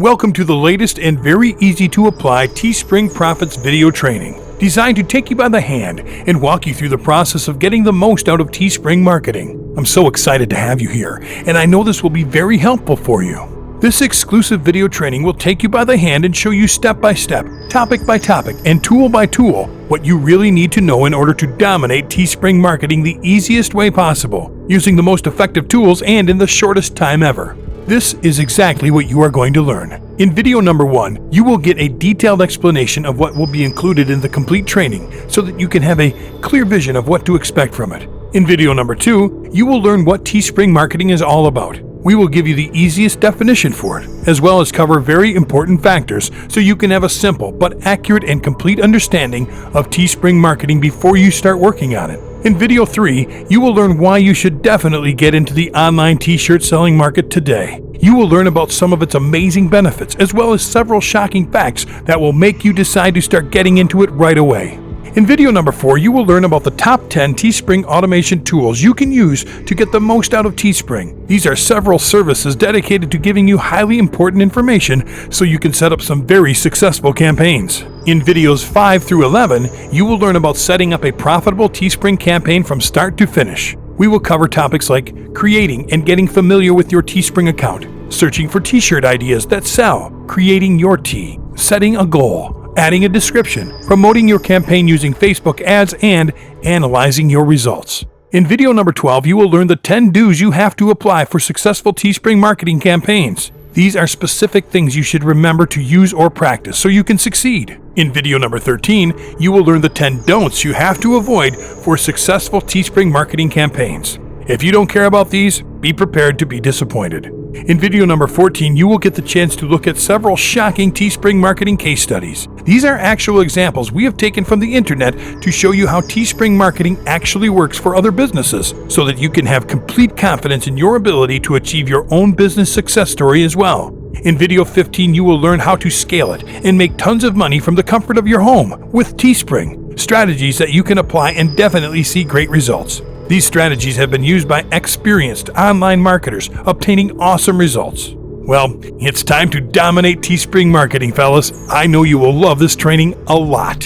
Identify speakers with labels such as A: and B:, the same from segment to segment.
A: Welcome to the latest and very easy to apply Teespring Profits video training, designed to take you by the hand and walk you through the process of getting the most out of Teespring marketing. I'm so excited to have you here, and I know this will be very helpful for you. This exclusive video training will take you by the hand and show you step by step, topic by topic, and tool by tool what you really need to know in order to dominate Teespring marketing the easiest way possible, using the most effective tools and in the shortest time ever. This is exactly what you are going to learn. In video number 1, you will get a detailed explanation of what will be included in the complete training so that you can have a clear vision of what to expect from it. In video number 2, you will learn what Teespring marketing is all about. We will give you the easiest definition for it, as well as cover very important factors so you can have a simple but accurate and complete understanding of Teespring marketing before you start working on it. In video 3, you will learn why you should definitely get into the online t-shirt selling market today. You will learn about some of its amazing benefits, as well as several shocking facts that will make you decide to start getting into it right away. In video number 4, you will learn about the top 10 Teespring automation tools you can use to get the most out of Teespring. These are several services dedicated to giving you highly important information so you can set up some very successful campaigns. In videos 5 through 11, you will learn about setting up a profitable Teespring campaign from start to finish. We will cover topics like creating and getting familiar with your Teespring account, searching for t-shirt ideas that sell, creating your tee, setting a goal, adding a description, promoting your campaign using Facebook ads, and analyzing your results. In video number 12, you will learn the 10 do's you have to apply for successful Teespring marketing campaigns. These are specific things you should remember to use or practice so you can succeed. In video number 13, you will learn the 10 don'ts you have to avoid for successful Teespring marketing campaigns. If you don't care about these, be prepared to be disappointed. In video number 14, you will get the chance to look at several shocking Teespring marketing case studies. These are actual examples we have taken from the internet to show you how Teespring marketing actually works for other businesses, so that you can have complete confidence in your ability to achieve your own business success story as well. In video 15, you will learn how to scale it and make tons of money from the comfort of your home with Teespring, strategies that you can apply and definitely see great results. These strategies have been used by experienced online marketers, obtaining awesome results. Well, it's time to dominate Teespring marketing, fellas. I know you will love this training a lot.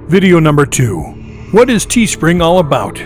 A: Video number 2. What is Teespring all about?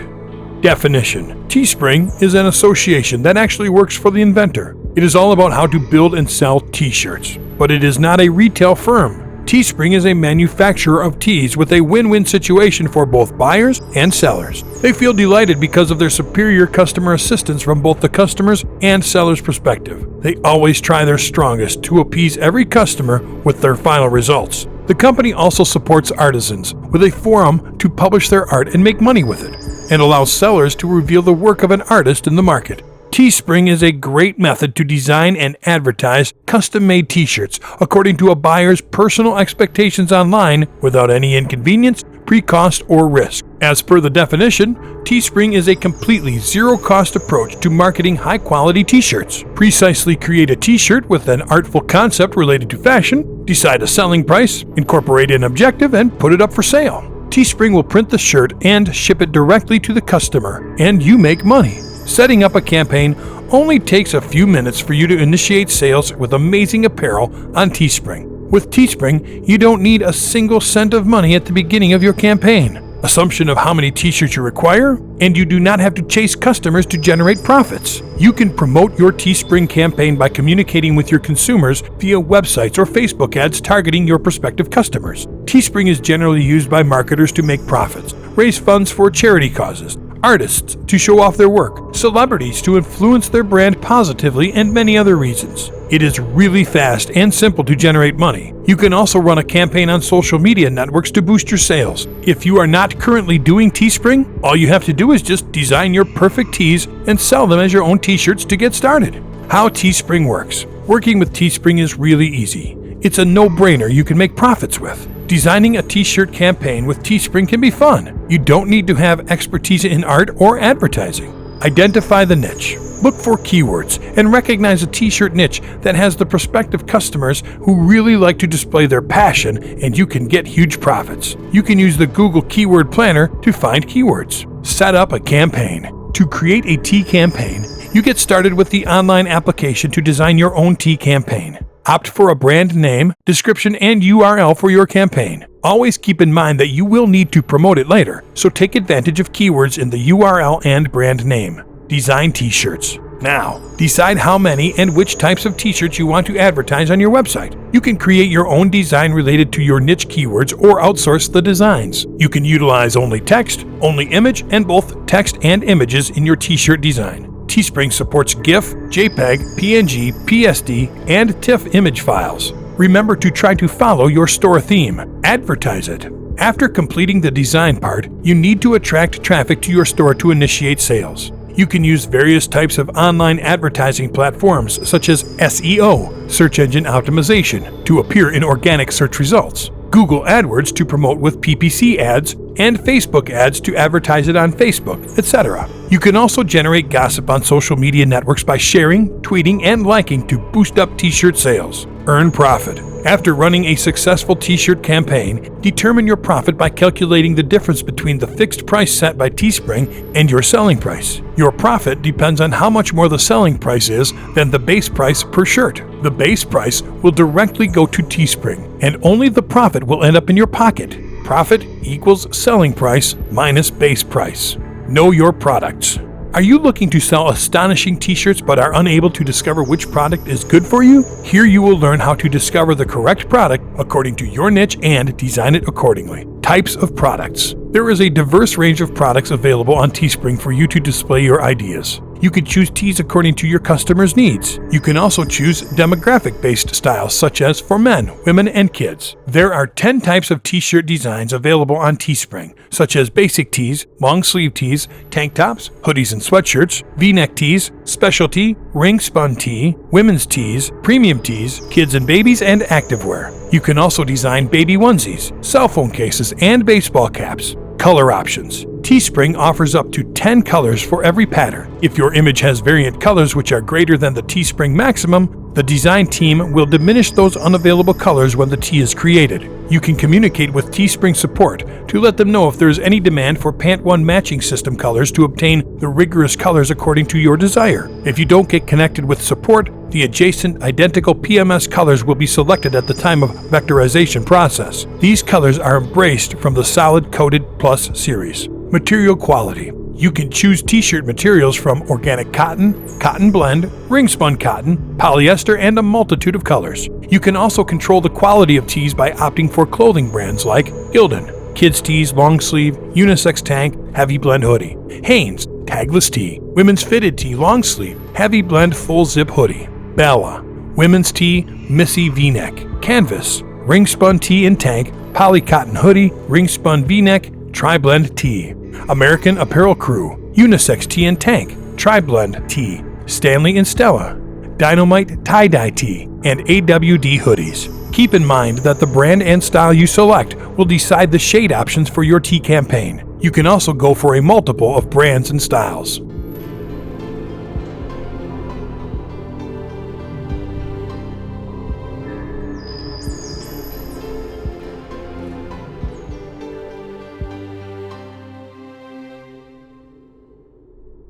A: Definition. Teespring is an association that actually works for the inventor. It is all about how to build and sell t-shirts, but it is not a retail firm. Teespring is a manufacturer of tees with a win-win situation for both buyers and sellers. They feel delighted because of their superior customer assistance from both the customers and sellers' perspective. They always try their strongest to appease every customer with their final results. The company also supports artisans with a forum to publish their art and make money with it, and allows sellers to reveal the work of an artist in the market. Teespring is a great method to design and advertise custom-made t-shirts according to a buyer's personal expectations online without any inconvenience, pre-cost, or risk. As per the definition, Teespring is a completely zero-cost approach to marketing high-quality t-shirts. Precisely create a t-shirt with an artful concept related to fashion, decide a selling price, incorporate an objective, and put it up for sale. Teespring will print the shirt and ship it directly to the customer, and you make money. Setting up a campaign only takes a few minutes for you to initiate sales with amazing apparel on Teespring. With Teespring, you don't need a single cent of money at the beginning of your campaign, assumption of how many t-shirts you require, and you do not have to chase customers to generate profits. You can promote your Teespring campaign by communicating with your consumers via websites or Facebook ads targeting your prospective customers. Teespring is generally used by marketers to make profits, raise funds for charity causes, artists to show off their work, celebrities to influence their brand positively, and many other reasons. It is really fast and simple to generate money. You can also run a campaign on social media networks to boost your sales. If you are not currently doing Teespring, all you have to do is just design your perfect tees and sell them as your own t-shirts to get started. How Teespring works. Working with Teespring is really easy. It's a no-brainer you can make profits with. Designing a t-shirt campaign with Teespring can be fun. You don't need to have expertise in art or advertising. Identify the niche. Look for keywords and recognize a t-shirt niche that has the prospective customers who really like to display their passion, and you can get huge profits. You can use the Google Keyword Planner to find keywords. Set up a campaign. To create a tea campaign, you get started with the online application to design your own tea campaign. Opt for a brand name, description, and URL for your campaign. Always keep in mind that you will need to promote it later, so take advantage of keywords in the URL and brand name. Design t-shirts. Now, decide how many and which types of t-shirts you want to advertise on your website. You can create your own design related to your niche keywords or outsource the designs. You can utilize only text, only image, and both text and images in your t-shirt design. Teespring supports GIF, JPEG, PNG, PSD, and TIFF image files. Remember to try to follow your store theme. Advertise it. After completing the design part, you need to attract traffic to your store to initiate sales. You can use various types of online advertising platforms such as SEO, search engine optimization, to appear in organic search results, Google AdWords to promote with PPC ads, and Facebook ads to advertise it on Facebook, etc. You can also generate gossip on social media networks by sharing, tweeting, and liking to boost up t-shirt sales. Earn profit. After running a successful t-shirt campaign, determine your profit by calculating the difference between the fixed price set by Teespring and your selling price. Your profit depends on how much more the selling price is than the base price per shirt. The base price will directly go to Teespring, and only the profit will end up in your pocket. Profit equals selling price minus base price. Know your products. Are you looking to sell astonishing t-shirts but are unable to discover which product is good for you? Here you will learn how to discover the correct product according to your niche and design it accordingly. Types of products. There is a diverse range of products available on Teespring for you to display your ideas. You can choose tees according to your customers' needs. You can also choose demographic-based styles such as for men, women, and kids. There are 10 types of t-shirt designs available on Teespring, such as basic tees, long sleeve tees, tank tops, hoodies and sweatshirts, v-neck tees, specialty, ring-spun tee, women's tees, premium tees, kids and babies, and activewear. You can also design baby onesies, cell phone cases, and baseball caps. Color options. Teespring offers up to 10 colors for every pattern. If your image has variant colors which are greater than the Teespring maximum, the design team will diminish those unavailable colors when the tee is created. You can communicate with Teespring support to let them know if there is any demand for Pant 1 matching system colors to obtain the rigorous colors according to your desire. If you don't get connected with support, the adjacent identical PMS colors will be selected at the time of vectorization process. These colors are embraced from the Solid Coated Plus series. Material quality. You can choose t-shirt materials from organic cotton, cotton blend, ring-spun cotton, polyester, and a multitude of colors. You can also control the quality of tees by opting for clothing brands like Gildan, Kids Tees, Long Sleeve, Unisex Tank, Heavy Blend Hoodie, Hanes, Tagless Tee, Women's Fitted Tee, Long Sleeve, Heavy Blend Full Zip Hoodie, Bella, Women's Tee, Missy V-Neck, Canvas, Ring-Spun Tee and Tank, Poly Cotton Hoodie, Ring-Spun V-Neck, Tri-Blend Tee, American Apparel Crew, Unisex Tee and Tank, Tri-Blend Tee, Stanley and Stella, Dynamite Tie-Dye Tee, and AWD Hoodies. Keep in mind that the brand and style you select will decide the shade options for your tee campaign. You can also go for a multiple of brands and styles.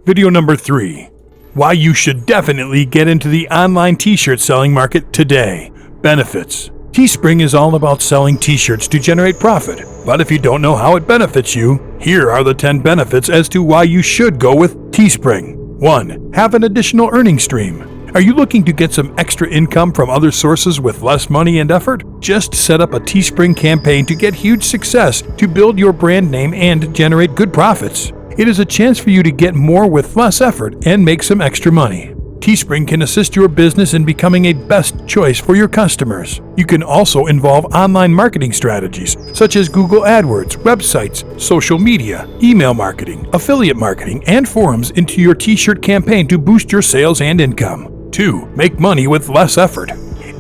A: Video number 3. Why you should definitely get into the online t-shirt selling market today. Benefits. Teespring is all about selling t-shirts to generate profit. But if you don't know how it benefits you, here are the 10 benefits as to why you should go with Teespring. 1. Have an additional earning stream. Are you looking to get some extra income from other sources with less money and effort? Just set up a Teespring campaign to get huge success to build your brand name and generate good profits. It is a chance for you to get more with less effort and make some extra money. Teespring can assist your business in becoming a best choice for your customers. You can also involve online marketing strategies such as Google AdWords, websites, social media, email marketing, affiliate marketing, and forums into your t-shirt campaign to boost your sales and income. 2. Make money with less effort.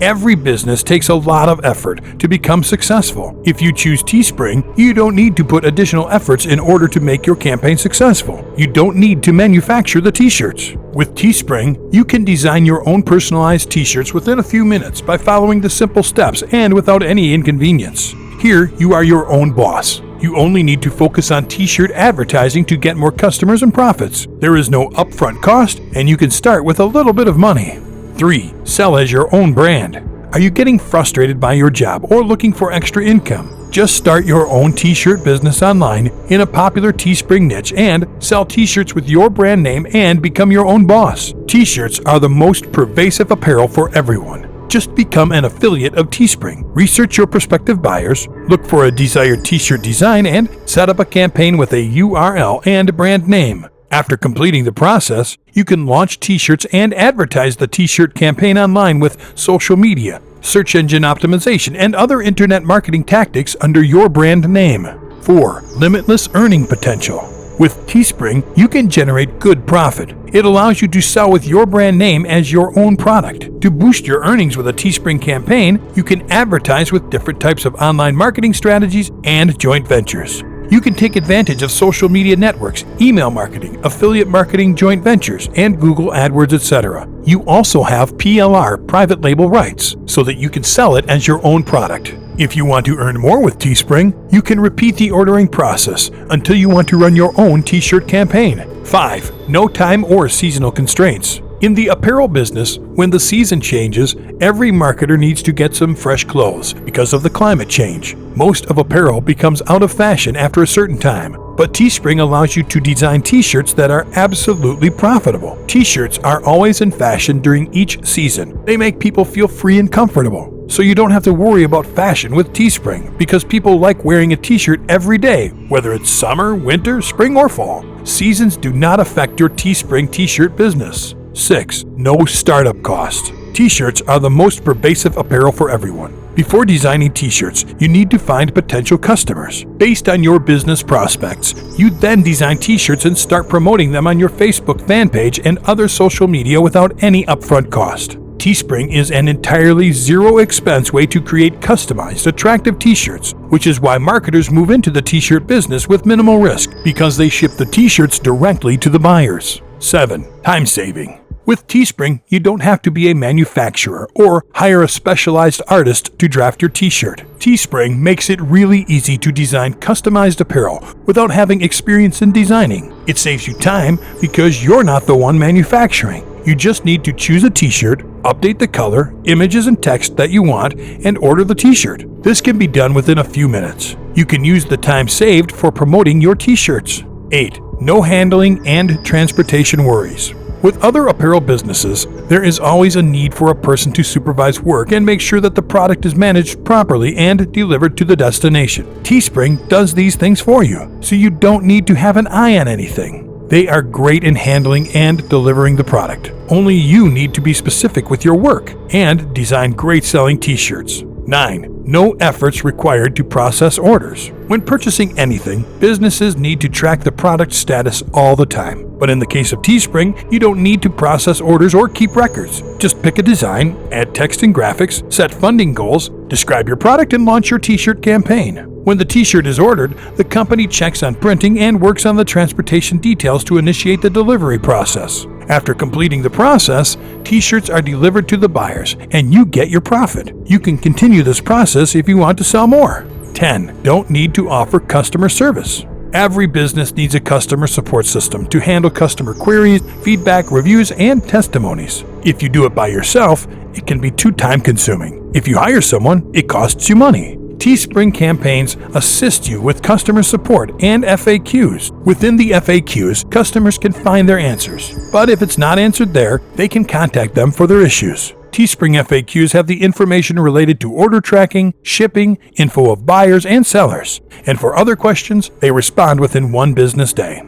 A: Every business takes a lot of effort to become successful. If you choose Teespring, you don't need to put additional efforts in order to make your campaign successful. You don't need to manufacture the t-shirts. With Teespring, you can design your own personalized t-shirts within a few minutes by following the simple steps and without any inconvenience. Here, you are your own boss. You only need to focus on t-shirt advertising to get more customers and profits. There is no upfront cost, and you can start with a little bit of money. 3. Sell as your own brand. Are you getting frustrated by your job or looking for extra income? Just start your own t-shirt business online in a popular Teespring niche and sell t-shirts with your brand name and become your own boss. T-shirts are the most pervasive apparel for everyone. Just become an affiliate of Teespring. Research your prospective buyers, look for a desired t-shirt design, and set up a campaign with a URL and brand name. After completing the process, you can launch t-shirts and advertise the t-shirt campaign online with social media, search engine optimization, and other internet marketing tactics under your brand name. 4. Limitless earning potential. With Teespring, you can generate good profit. It allows you to sell with your brand name as your own product. To boost your earnings with a Teespring campaign, you can advertise with different types of online marketing strategies and joint ventures. You can take advantage of social media networks, email marketing, affiliate marketing joint ventures, and Google AdWords, etc. You also have PLR, private label rights, so that you can sell it as your own product. If you want to earn more with Teespring, you can repeat the ordering process until you want to run your own t-shirt campaign. 5. No time or seasonal constraints. In the apparel business, when the season changes, every marketer needs to get some fresh clothes because of the climate change. Most of apparel becomes out of fashion after a certain time, but Teespring allows you to design t-shirts that are absolutely profitable. T-shirts are always in fashion during each season. They make people feel free and comfortable. So you don't have to worry about fashion with Teespring because people like wearing a t-shirt every day, whether it's summer, winter, spring, or fall. Seasons do not affect your Teespring t-shirt business. 6. No startup cost. T-shirts are the most pervasive apparel for everyone. Before designing t-shirts, you need to find potential customers. Based on your business prospects, you then design t-shirts and start promoting them on your Facebook fan page and other social media without any upfront cost. Teespring is an entirely zero-expense way to create customized, attractive t-shirts, which is why marketers move into the t-shirt business with minimal risk, because they ship the t-shirts directly to the buyers. 7. Time saving. With Teespring, you don't have to be a manufacturer or hire a specialized artist to draft your t-shirt. Teespring makes it really easy to design customized apparel without having experience in designing. It saves you time because you're not the one manufacturing. You just need to choose a t-shirt, update the color, images, and text that you want, and order the t-shirt. This can be done within a few minutes. You can use the time saved for promoting your t-shirts. 8. No handling and transportation worries. With other apparel businesses, there is always a need for a person to supervise work and make sure that the product is managed properly and delivered to the destination. Teespring does these things for you, so you don't need to have an eye on anything. They are great in handling and delivering the product. Only you need to be specific with your work and design great selling t-shirts. 9. No efforts required to process orders. When purchasing anything, businesses need to track the product status all the time. But in the case of Teespring, you don't need to process orders or keep records. Just pick a design, add text and graphics, set funding goals, describe your product, and launch your t-shirt campaign. When the t-shirt is ordered, the company checks on printing and works on the transportation details to initiate the delivery process. After completing the process, t-shirts are delivered to the buyers, and you get your profit. You can continue this process if you want to sell more. 10. Don't need to offer customer service. Every business needs a customer support system to handle customer queries, feedback, reviews, and testimonies. If you do it by yourself, it can be too time-consuming. If you hire someone, it costs you money. Teespring campaigns assist you with customer support and FAQs. Within the FAQs, customers can find their answers, but if it's not answered there, they can contact them for their issues. Teespring FAQs have the information related to order tracking, shipping, info of buyers and sellers, and for other questions, they respond within one business day.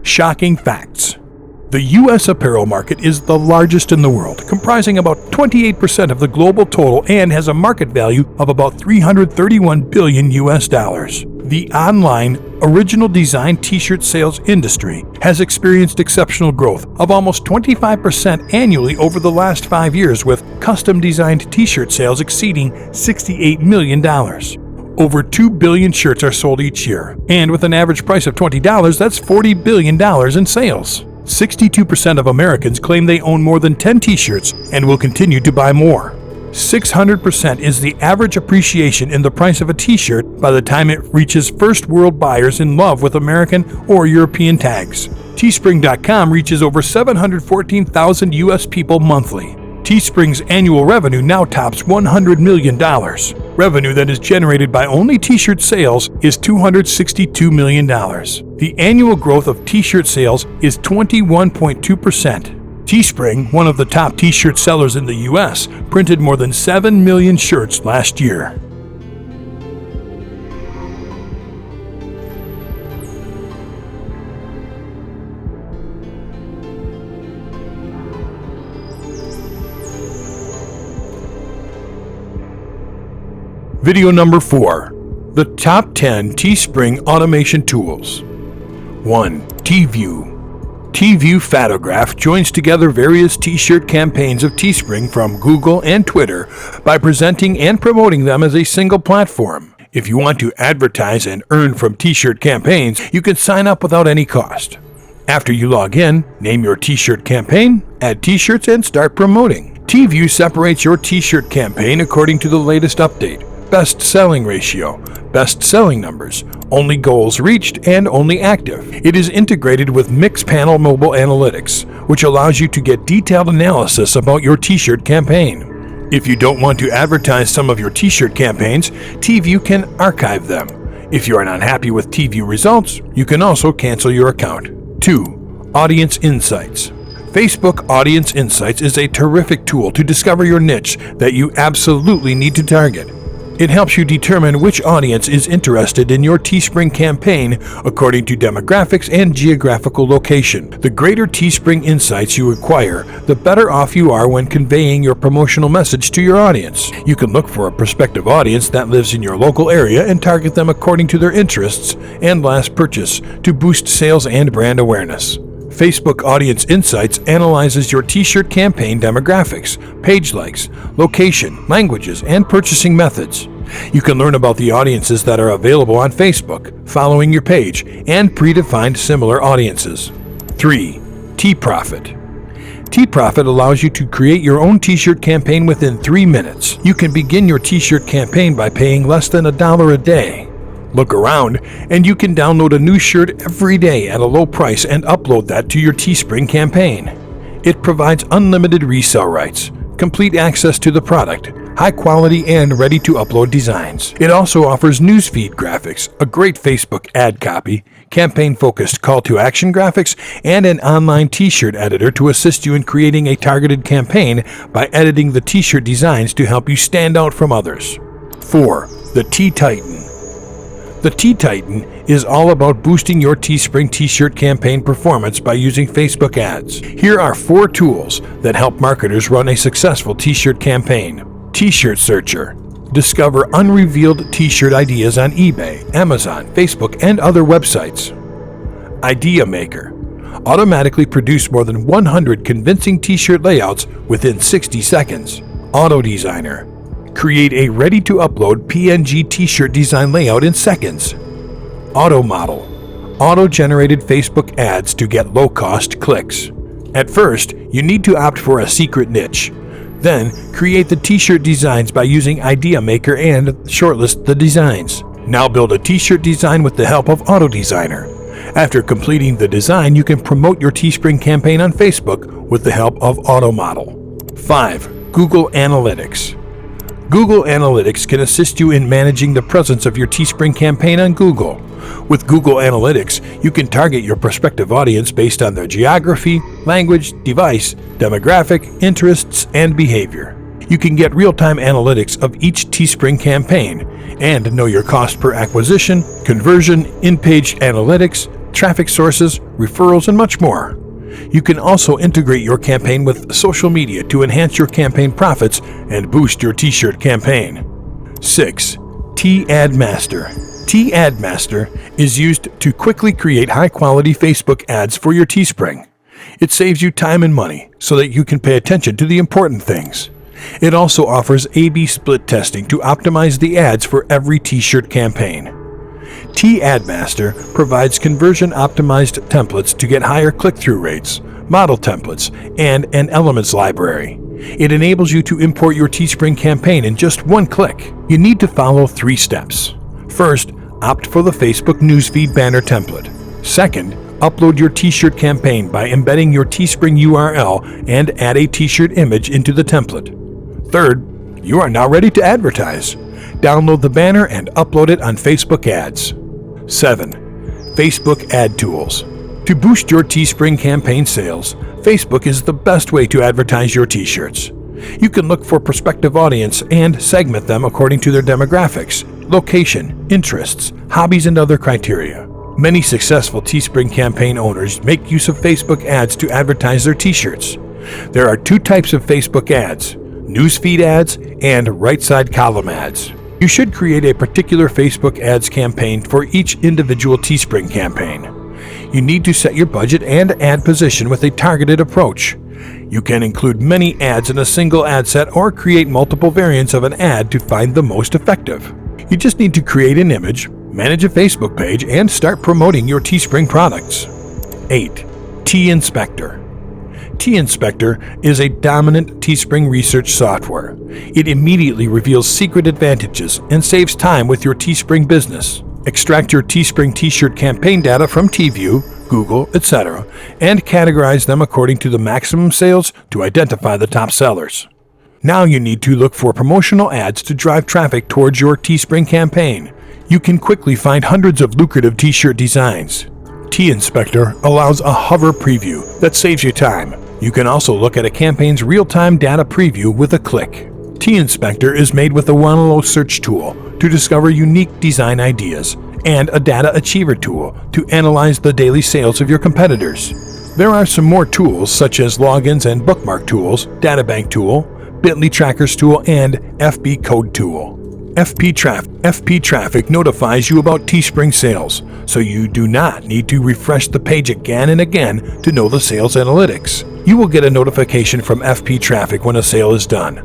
A: Shocking facts. The U.S. apparel market is the largest in the world, comprising about 28% of the global total and has a market value of about $331 billion US dollars. The online original design t-shirt sales industry has experienced exceptional growth of almost 25% annually over the last 5 years, with custom designed t-shirt sales exceeding $68 million. Over 2 billion shirts are sold each year, and with an average price of $20, that's $40 billion in sales. 62% of Americans claim they own more than 10 t-shirts and will continue to buy more. 600% is the average appreciation in the price of a t-shirt by the time it reaches first world buyers in love with American or European tags. Teespring.com reaches over 714,000 U.S. people monthly. Teespring's annual revenue now tops $100 million. Revenue that is generated by only t-shirt sales is $262 million. The annual growth of t-shirt sales is 21.2%. Teespring, one of the top t-shirt sellers in the U.S., printed more than 7 million shirts last year. Video number 4. The top 10 Teespring automation tools. 1. T-View. T-View Photograph joins together various t-shirt campaigns of Teespring from Google and Twitter by presenting and promoting them as a single platform. If you want to advertise and earn from t-shirt campaigns, you can sign up without any cost. After you log in, name your t-shirt campaign, add t-shirts, and start promoting. T-View separates your t-shirt campaign according to the latest update: best selling ratio, best selling numbers, only goals reached, and only active. It is integrated with Mixpanel Mobile Analytics, which allows you to get detailed analysis about your t-shirt campaign. If you don't want to advertise some of your t-shirt campaigns, T-View can archive them. If you are not happy with T-View results, you can also cancel your account. 2. Audience Insights. Facebook Audience Insights is a terrific tool to discover your niche that you absolutely need to target. It helps you determine which audience is interested in your Teespring campaign according to demographics and geographical location. The greater Teespring insights you acquire, the better off you are when conveying your promotional message to your audience. You can look for a prospective audience that lives in your local area and target them according to their interests and last purchase to boost sales and brand awareness. Facebook Audience Insights analyzes your t-shirt campaign demographics, page likes, location, languages, and purchasing methods. You can learn about the audiences that are available on Facebook, following your page, and predefined similar audiences. 3. T-Profit. T-Profit allows you to create your own t-shirt campaign within 3 minutes. You can begin your t-shirt campaign by paying less than $1 a day. Look around, and you can download a new shirt every day at a low price and upload that to your Teespring campaign. It provides unlimited resale rights, complete access to the product, high quality and ready-to-upload designs. It also offers newsfeed graphics, a great Facebook ad copy, campaign-focused call-to-action graphics, and an online t-shirt editor to assist you in creating a targeted campaign by editing the t-shirt designs to help you stand out from others. 4. The T-Titan. The T-Titan is all about boosting your Teespring t-shirt campaign performance by using Facebook ads. Here are 4 tools that help marketers run a successful t-shirt campaign. T-Shirt Searcher. Discover unrevealed t-shirt ideas on eBay, Amazon, Facebook, and other websites. Idea Maker. Automatically produce more than 100 convincing t-shirt layouts within 60 seconds. Auto Designer. Create a ready-to-upload PNG t-shirt design layout in seconds. Auto Model. Auto-generated Facebook ads to get low-cost clicks. At first, you need to opt for a secret niche. Then, create the t-shirt designs by using Idea Maker and shortlist the designs. Now build a t-shirt design with the help of Auto Designer. After completing the design, you can promote your Teespring campaign on Facebook with the help of Auto Model. 5. Google Analytics. Google Analytics can assist you in managing the presence of your Teespring campaign on Google. With Google Analytics, you can target your prospective audience based on their geography, language, device, demographic, interests, and behavior. You can get real-time analytics of each Teespring campaign and know your cost per acquisition, conversion, in-page analytics, traffic sources, referrals, and much more. You can also integrate your campaign with social media to enhance your campaign profits and boost your t-shirt campaign. 6. T-Ad Master. T-Ad Master is used to quickly create high-quality Facebook ads for your Teespring. It saves you time and money so that you can pay attention to the important things. It also offers A/B split testing to optimize the ads for every t-shirt campaign. T-Ad Master provides conversion-optimized templates to get higher click-through rates, model templates, and an elements library. It enables you to import your Teespring campaign in just one click. You need to follow 3 steps. First, opt for the Facebook newsfeed banner template. Second, upload your t-shirt campaign by embedding your Teespring URL and add a t-shirt image into the template. Third, you are now ready to advertise. Download the banner and upload it on Facebook Ads. 7. Facebook Ad Tools. To boost your Teespring campaign sales, Facebook is the best way to advertise your t-shirts. You can look for prospective audience and segment them according to their demographics, location, interests, hobbies, and other criteria. Many successful Teespring campaign owners make use of Facebook ads to advertise their t-shirts. There are 2 types of Facebook ads: newsfeed ads and right-side column ads. You should create a particular Facebook ads campaign for each individual Teespring campaign. You need to set your budget and ad position with a targeted approach. You can include many ads in a single ad set or create multiple variants of an ad to find the most effective. You just need to create an image, manage a Facebook page, and start promoting your Teespring products. 8. T-Inspector. T-Inspector is a dominant Teespring research software. It immediately reveals secret advantages and saves time with your Teespring business. Extract your Teespring t-shirt campaign data from TView, Google, etc., and categorize them according to the maximum sales to identify the top sellers. Now you need to look for promotional ads to drive traffic towards your Teespring campaign. You can quickly find hundreds of lucrative t-shirt designs. T-Inspector allows a hover preview that saves you time. You can also look at a campaign's real-time data preview with a click. T-Inspector is made with a Wanelo search tool to discover unique design ideas and a data achiever tool to analyze the daily sales of your competitors. There are some more tools such as logins and bookmark tools, databank tool, Bitly trackers tool, and FB code tool. FP Traffic notifies you about Teespring sales, so you do not need to refresh the page again and again to know the sales analytics. You will get a notification from FP Traffic when a sale is done.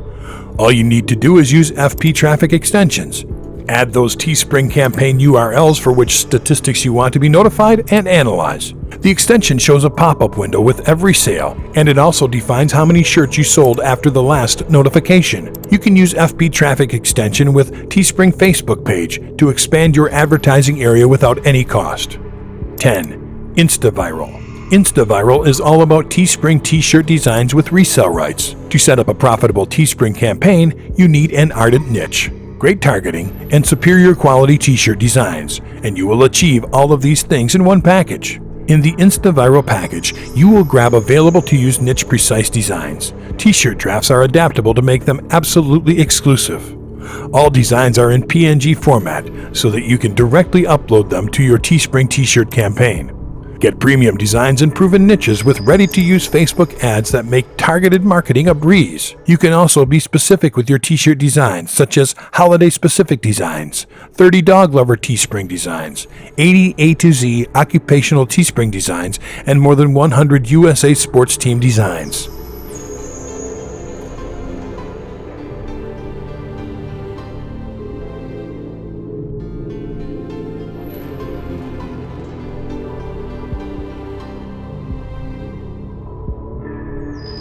A: All you need to do is use FP Traffic extensions. Add those Teespring campaign URLs for which statistics you want to be notified and analyze. The extension shows a pop-up window with every sale, and it also defines how many shirts you sold after the last notification. You can use FP Traffic extension with Teespring Facebook page to expand your advertising area without any cost. 10. InstaViral. InstaViral is all about Teespring t-shirt designs with resale rights. To set up a profitable Teespring campaign, you need an ardent niche, great targeting, and superior quality t-shirt designs, and you will achieve all of these things in one package. In the InstaViral package, you will grab available-to-use niche-precise designs. T-shirt drafts are adaptable to make them absolutely exclusive. All designs are in PNG format so that you can directly upload them to your Teespring t-shirt campaign. Get premium designs and proven niches with ready-to-use Facebook ads that make targeted marketing a breeze. You can also be specific with your t-shirt designs, such as holiday-specific designs, 30 dog lover Teespring designs, 80 A to Z occupational Teespring designs, and more than 100 USA sports team designs.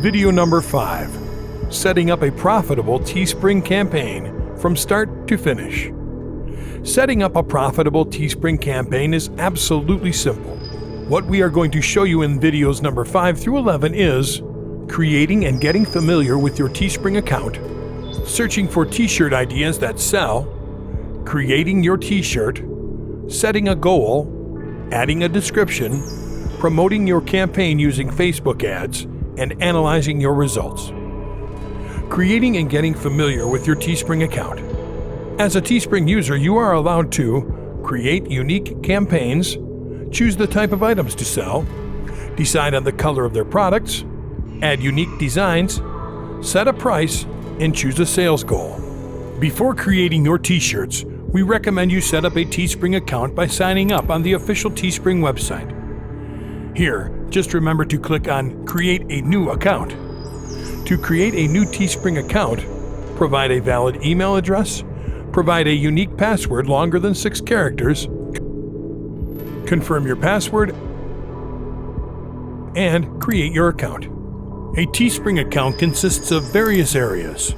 A: Video number 5. Setting up a profitable Teespring campaign from start to finish. Setting up a profitable Teespring campaign is absolutely simple. What we are going to show you in videos number 5 through 11 is creating and getting familiar with your Teespring account, searching for t-shirt ideas that sell, creating your t-shirt, setting a goal, adding a description, promoting your campaign using Facebook ads, and analyzing your results. Creating and getting familiar with your Teespring account. As a Teespring user, you are allowed to create unique campaigns, choose the type of items to sell, decide on the color of their products, add unique designs, set a price, and choose a sales goal. Before creating your t-shirts, we recommend you set up a Teespring account by signing up on the official Teespring website. Here, just remember to click on Create a New Account. To create a new Teespring account, provide a valid email address, provide a unique password longer than 6 characters, confirm your password, and create your account. A Teespring account consists of various areas.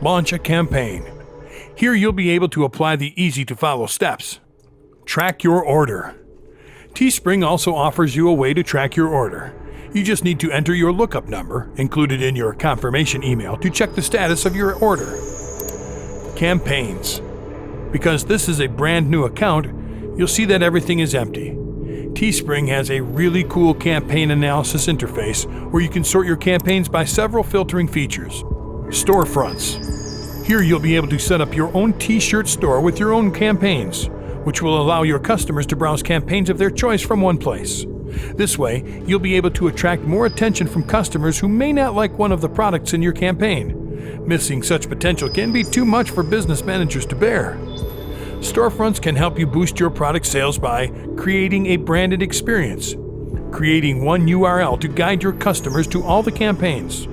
A: Launch a campaign. Here you'll be able to apply the easy-to-follow steps. Track your order. Teespring also offers you a way to track your order. You just need to enter your lookup number, included in your confirmation email, to check the status of your order. Campaigns. Because this is a brand new account, you'll see that everything is empty. Teespring has a really cool campaign analysis interface where you can sort your campaigns by several filtering features. Storefronts. Here you'll be able to set up your own t-shirt store with your own campaigns, which will allow your customers to browse campaigns of their choice from one place. This way, you'll be able to attract more attention from customers who may not like one of the products in your campaign. Missing such potential can be too much for business managers to bear. Storefronts can help you boost your product sales by creating a branded experience, creating one URL to guide your customers to all the campaigns,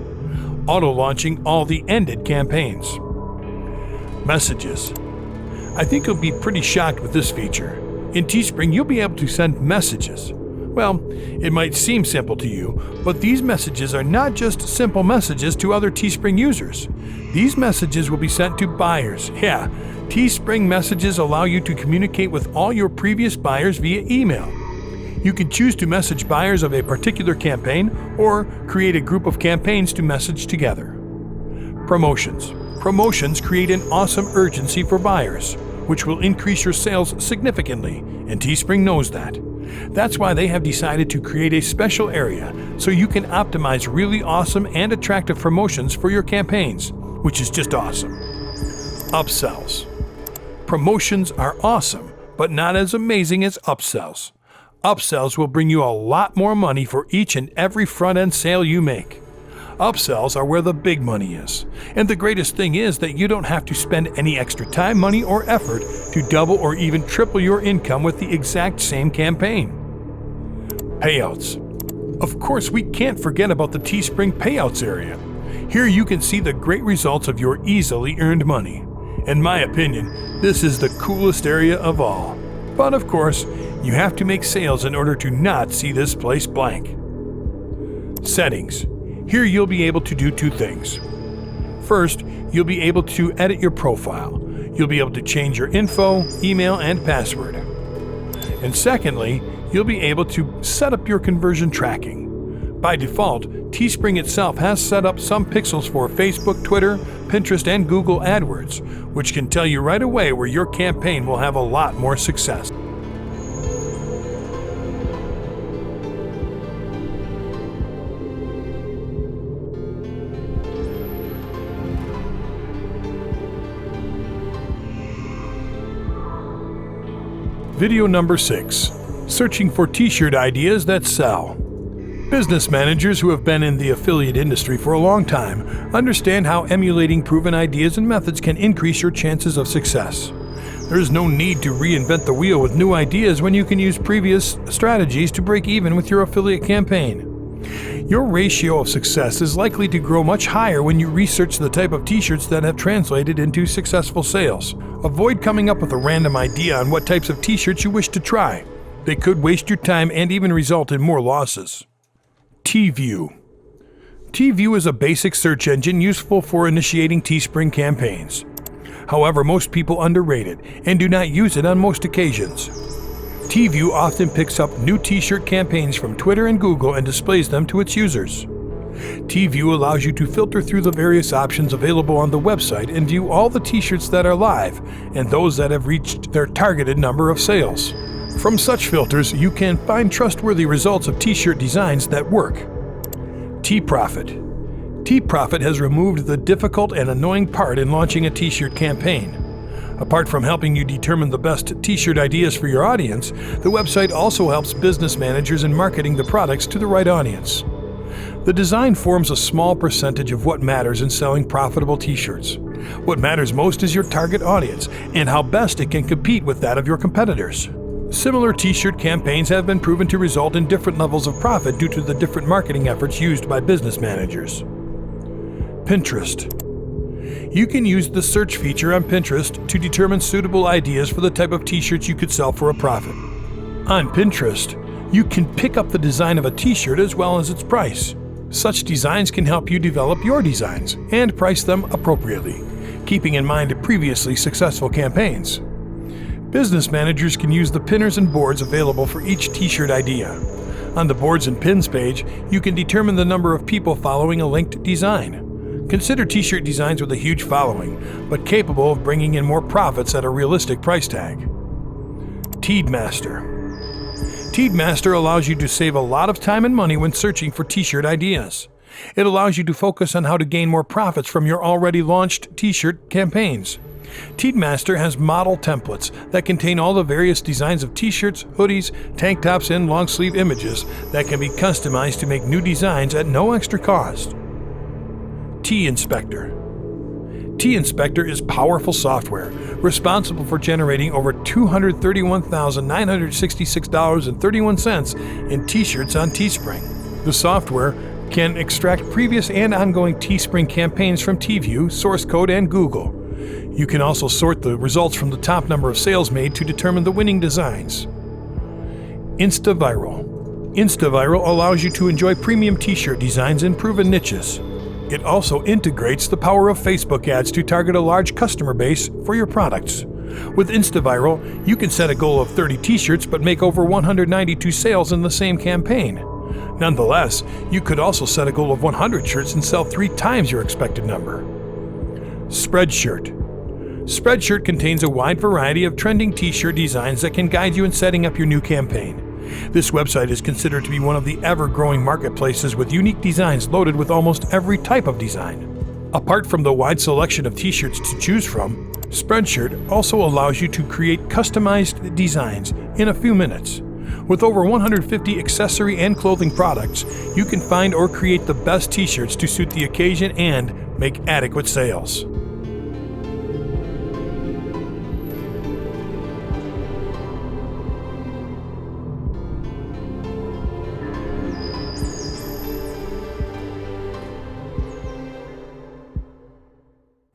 A: auto-launching all the ended campaigns. Messages. I think you'll be pretty shocked with this feature. In Teespring, you'll be able to send messages. Well, it might seem simple to you, but these messages are not just simple messages to other Teespring users. These messages will be sent to buyers. Yeah, Teespring messages allow you to communicate with all your previous buyers via email. You can choose to message buyers of a particular campaign or create a group of campaigns to message together. Promotions. Promotions create an awesome urgency for buyers, which will increase your sales significantly, and Teespring knows that. That's why they have decided to create a special area so you can optimize really awesome and attractive promotions for your campaigns, which is just awesome. Upsells. Promotions are awesome, but not as amazing as upsells. Upsells will bring you a lot more money for each and every front-end sale you make. Upsells are where the big money is. And the greatest thing is that you don't have to spend any extra time, money, or effort to double or even triple your income with the exact same campaign. Payouts. Of course, we can't forget about the Teespring Payouts area. Here you can see the great results of your easily earned money. In my opinion, this is the coolest area of all. But of course, you have to make sales in order to not see this place blank. Settings. Here you'll be able to do 2 things. First, you'll be able to edit your profile. You'll be able to change your info, email, and password. And secondly, you'll be able to set up your conversion tracking. By default, Teespring itself has set up some pixels for Facebook, Twitter, Pinterest, and Google AdWords, which can tell you right away where your campaign will have a lot more success. Video number 6. Searching for t-shirt ideas that sell. Business managers who have been in the affiliate industry for a long time understand how emulating proven ideas and methods can increase your chances of success. There's no need to reinvent the wheel with new ideas when you can use previous strategies to break even with your affiliate campaign. Your ratio of success is likely to grow much higher when you research the type of t-shirts that have translated into successful sales. Avoid coming up with a random idea on what types of t-shirts you wish to try. They could waste your time and even result in more losses. T-View. T-View is a basic search engine useful for initiating Teespring campaigns. However, most people underrate it and do not use it on most occasions. T-View often picks up new t-shirt campaigns from Twitter and Google and displays them to its users. T-View allows you to filter through the various options available on the website and view all the t-shirts that are live and those that have reached their targeted number of sales. From such filters, you can find trustworthy results of t-shirt designs that work. T-Profit. T-Profit has removed the difficult and annoying part in launching a t-shirt campaign. Apart from helping you determine the best t-shirt ideas for your audience, the website also helps business managers in marketing the products to the right audience. The design forms a small percentage of what matters in selling profitable t-shirts. What matters most is your target audience and how best it can compete with that of your competitors. Similar t-shirt campaigns have been proven to result in different levels of profit due to the different marketing efforts used by business managers. Pinterest. You can use the search feature on Pinterest to determine suitable ideas for the type of t-shirts you could sell for a profit. On Pinterest, you can pick up the design of a t-shirt as well as its price. Such designs can help you develop your designs and price them appropriately, keeping in mind previously successful campaigns. Business managers can use the pinners and boards available for each t-shirt idea. On the Boards and Pins page, you can determine the number of people following a linked design. Consider t-shirt designs with a huge following, but capable of bringing in more profits at a realistic price tag. Teespring. Teespring allows you to save a lot of time and money when searching for t-shirt ideas. It allows you to focus on how to gain more profits from your already launched t-shirt campaigns. Teespring has model templates that contain all the various designs of t-shirts, hoodies, tank tops, and long-sleeve images that can be customized to make new designs at no extra cost. Teespring. Teespring is powerful software responsible for generating over $231,966.31 in t-shirts on Teespring. The software can extract previous and ongoing Teespring campaigns from TView, source code, and Google. You can also sort the results from the top number of sales made to determine the winning designs. InstaViral. InstaViral allows you to enjoy premium t-shirt designs in proven niches. It also integrates the power of Facebook ads to target a large customer base for your products. With InstaViral, you can set a goal of 30 t-shirts but make over 192 sales in the same campaign. Nonetheless, you could also set a goal of 100 shirts and sell 3 times your expected number. Spreadshirt. Spreadshirt contains a wide variety of trending t-shirt designs that can guide you in setting up your new campaign. This website is considered to be one of the ever-growing marketplaces with unique designs loaded with almost every type of design. Apart from the wide selection of t-shirts to choose from, Spreadshirt also allows you to create customized designs in a few minutes. With over 150 accessory and clothing products, you can find or create the best t-shirts to suit the occasion and make adequate sales.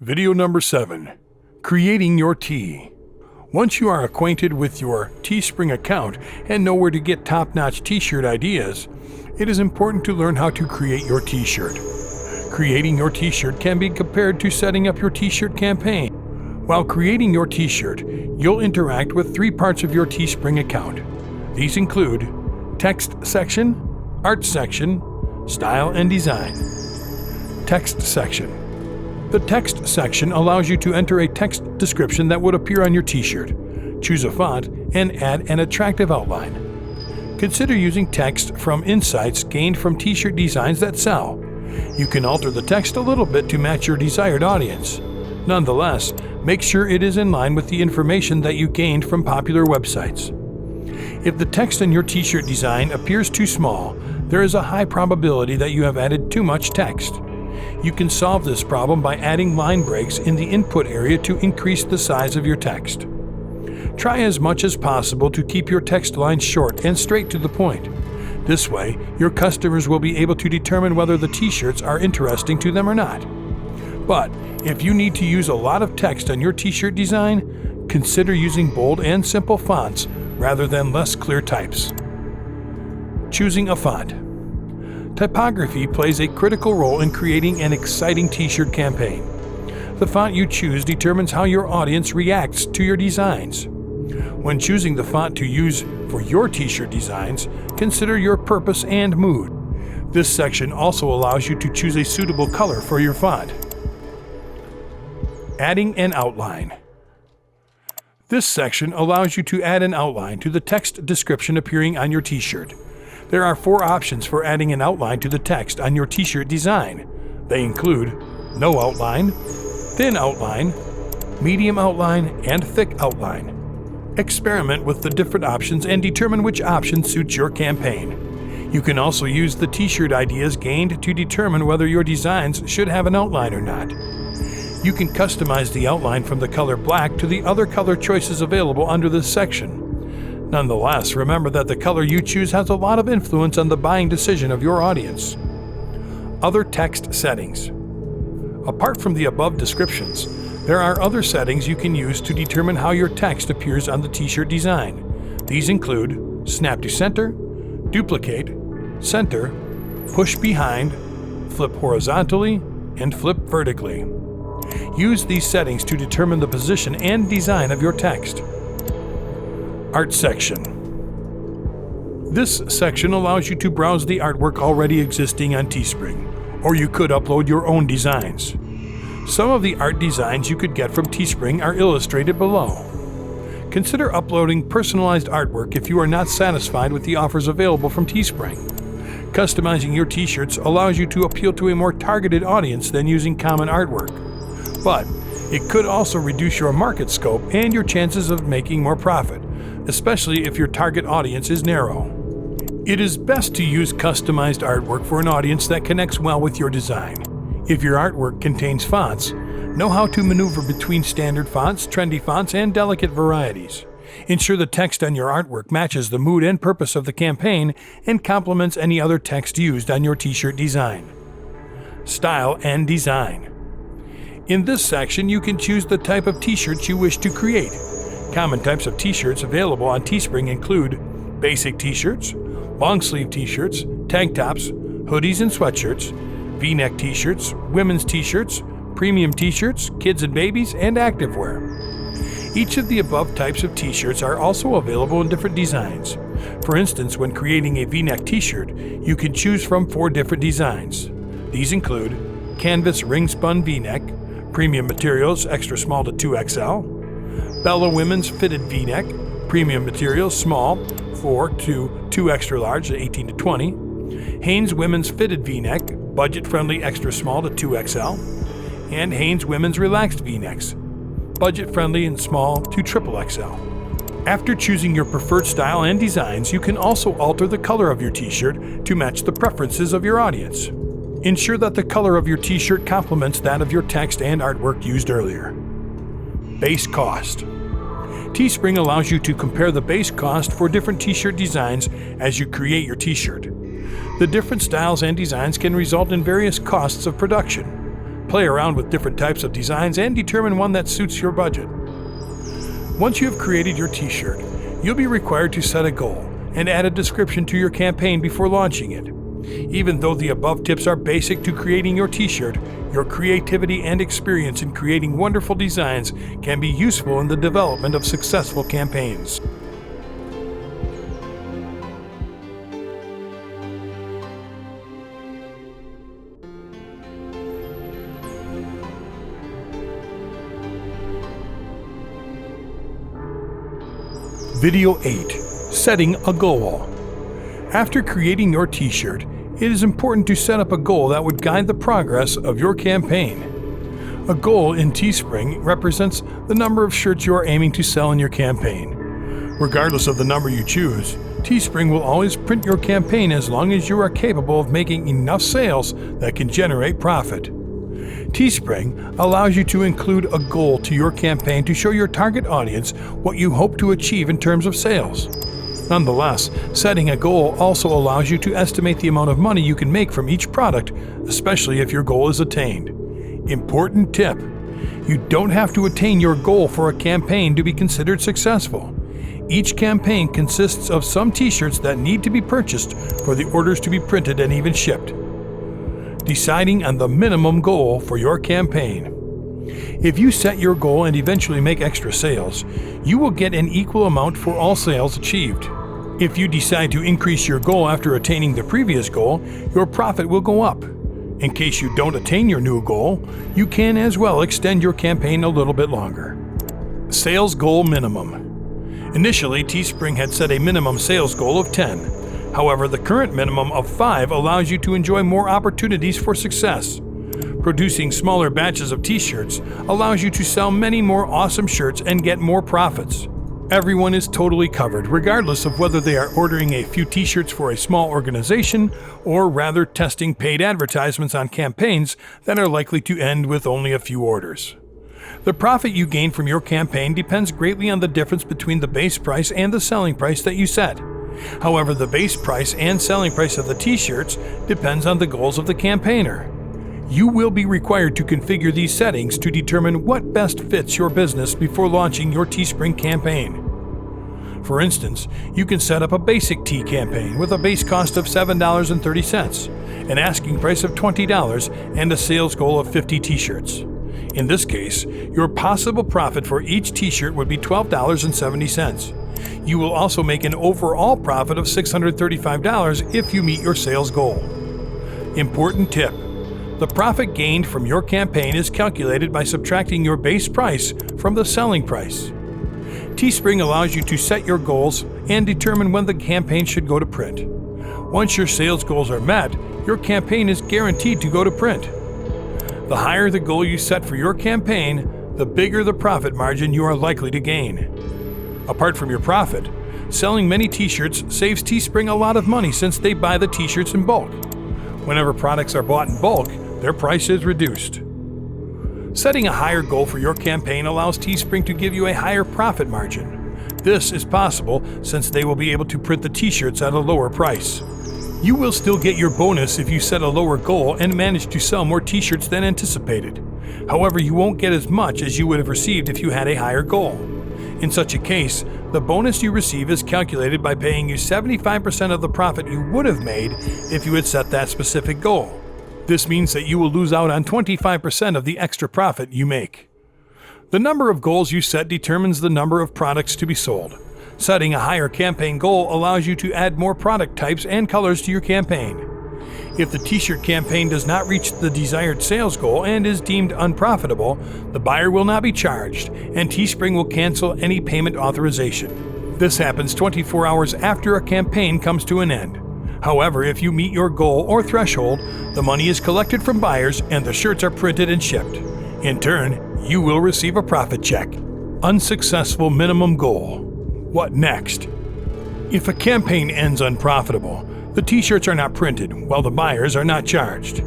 A: Video number 7. Creating your tee. Once you are acquainted with your Teespring account and know where to get top-notch t-shirt ideas, it is important to learn how to create your t-shirt. Creating your t-shirt can be compared to setting up your t-shirt campaign. While creating your t-shirt, you'll interact with 3 parts of your Teespring account. These include text section, art section, style and design. Text section. The text section allows you to enter a text description that would appear on your t-shirt, choose a font, and add an attractive outline. Consider using text from insights gained from t-shirt designs that sell. You can alter the text a little bit to match your desired audience. Nonetheless, make sure it is in line with the information that you gained from popular websites. If the text in your t-shirt design appears too small, there is a high probability that you have added too much text. You can solve this problem by adding line breaks in the input area to increase the size of your text. Try as much as possible to keep your text lines short and straight to the point. This way, your customers will be able to determine whether the t-shirts are interesting to them or not. But if you need to use a lot of text on your t-shirt design, consider using bold and simple fonts rather than less clear types. Choosing a font. Typography plays a critical role in creating an exciting t-shirt campaign. The font you choose determines how your audience reacts to your designs. When choosing the font to use for your t-shirt designs, consider your purpose and mood. This section also allows you to choose a suitable color for your font. Adding an outline. This section allows you to add an outline to the text description appearing on your t-shirt. There are 4 options for adding an outline to the text on your t-shirt design. They include no outline, thin outline, medium outline, and thick outline. Experiment with the different options and determine which option suits your campaign. You can also use the t-shirt ideas gained to determine whether your designs should have an outline or not. You can customize the outline from the color black to the other color choices available under this section. Nonetheless, remember that the color you choose has a lot of influence on the buying decision of your audience. Other text settings. Apart from the above descriptions, there are other settings you can use to determine how your text appears on the t-shirt design. These include snap to center, duplicate, center, push behind, flip horizontally, and flip vertically. Use these settings to determine the position and design of your text. Art section. This section allows you to browse the artwork already existing on Teespring, or you could upload your own designs. Some of the art designs you could get from Teespring are illustrated below. Consider uploading personalized artwork if you are not satisfied with the offers available from Teespring. Customizing your t-shirts allows you to appeal to a more targeted audience than using common artwork, but it could also reduce your market scope and your chances of making more profit, especially if your target audience is narrow. It is best to use customized artwork for an audience that connects well with your design. If your artwork contains fonts, know how to maneuver between standard fonts, trendy fonts, and delicate varieties. Ensure the text on your artwork matches the mood and purpose of the campaign and complements any other text used on your t-shirt design. Style and design. In this section, you can choose the type of t-shirts you wish to create. Common types of t-shirts available on Teespring include basic t-shirts, long-sleeve t-shirts, tank tops, hoodies and sweatshirts, V-neck t-shirts, women's t-shirts, premium t-shirts, kids and babies, and activewear. Each of the above types of t-shirts are also available in different designs. For instance, when creating a V-neck t-shirt, you can choose from 4 different designs. These include canvas ring-spun V-neck, premium materials extra small to 2XL, Bella women's fitted V-neck, premium materials small 4 to 2 extra large 18 to 20, Hanes women's fitted V-neck, budget-friendly extra small to 2XL, and Hanes women's relaxed V-necks, budget-friendly and small to XXL. After choosing your preferred style and designs, you can also alter the color of your t-shirt to match the preferences of your audience. Ensure that the color of your t-shirt complements that of your text and artwork used earlier. Base cost. Teespring allows you to compare the base cost for different t-shirt designs as you create your t-shirt. The different styles and designs can result in various costs of production. Play around with different types of designs and determine one that suits your budget. Once you have created your t-shirt, you'll be required to set a goal and add a description to your campaign before launching it. Even though the above tips are basic to creating your t-shirt, your creativity and experience in creating wonderful designs can be useful in the development of successful campaigns. Video 8. Setting a goal. After creating your t-shirt, it is important to set up a goal that would guide the progress of your campaign. A goal in Teespring represents the number of shirts you are aiming to sell in your campaign. Regardless of the number you choose, Teespring will always print your campaign as long as you are capable of making enough sales that can generate profit. Teespring allows you to include a goal to your campaign to show your target audience what you hope to achieve in terms of sales. Nonetheless, setting a goal also allows you to estimate the amount of money you can make from each product, especially if your goal is attained. Important tip: you don't have to attain your goal for a campaign to be considered successful. Each campaign consists of some t-shirts that need to be purchased for the orders to be printed and even shipped. Deciding on the minimum goal for your campaign. If you set your goal and eventually make extra sales, you will get an equal amount for all sales achieved. If you decide to increase your goal after attaining the previous goal, your profit will go up. In case you don't attain your new goal, you can as well extend your campaign a little bit longer. Sales goal minimum. Initially, Teespring had set a minimum sales goal of 10. However, the current minimum of 5 allows you to enjoy more opportunities for success. Producing smaller batches of t-shirts allows you to sell many more awesome shirts and get more profits. Everyone is totally covered, regardless of whether they are ordering a few t-shirts for a small organization or rather testing paid advertisements on campaigns that are likely to end with only a few orders. The profit you gain from your campaign depends greatly on the difference between the base price and the selling price that you set. However, the base price and selling price of the t-shirts depends on the goals of the campaigner. You will be required to configure these settings to determine what best fits your business before launching your Teespring campaign. For instance, you can set up a basic tee campaign with a base cost of $7.30, an asking price of $20, and a sales goal of 50 t-shirts. In this case, your possible profit for each t-shirt would be $12.70. You will also make an overall profit of $635 if you meet your sales goal. Important tip: the profit gained from your campaign is calculated by subtracting your base price from the selling price. Teespring allows you to set your goals and determine when the campaign should go to print. Once your sales goals are met, your campaign is guaranteed to go to print. The higher the goal you set for your campaign, the bigger the profit margin you are likely to gain. Apart from your profit, selling many t-shirts saves Teespring a lot of money since they buy the t-shirts in bulk. Whenever products are bought in bulk, their price is reduced. Setting a higher goal for your campaign allows Teespring to give you a higher profit margin. This is possible since they will be able to print the t-shirts at a lower price. You will still get your bonus if you set a lower goal and manage to sell more t-shirts than anticipated. However, you won't get as much as you would have received if you had a higher goal. In such a case, the bonus you receive is calculated by paying you 75% of the profit you would have made if you had set that specific goal. This means that you will lose out on 25% of the extra profit you make. The number of goals you set determines the number of products to be sold. Setting a higher campaign goal allows you to add more product types and colors to your campaign. If the t-shirt campaign does not reach the desired sales goal and is deemed unprofitable, the buyer will not be charged, and Teespring will cancel any payment authorization. This happens 24 hours after a campaign comes to an end. However, if you meet your goal or threshold, the money is collected from buyers and the shirts are printed and shipped. In turn, you will receive a profit check. Unsuccessful minimum goal. What next? If a campaign ends unprofitable, the t-shirts are not printed, while the buyers are not charged.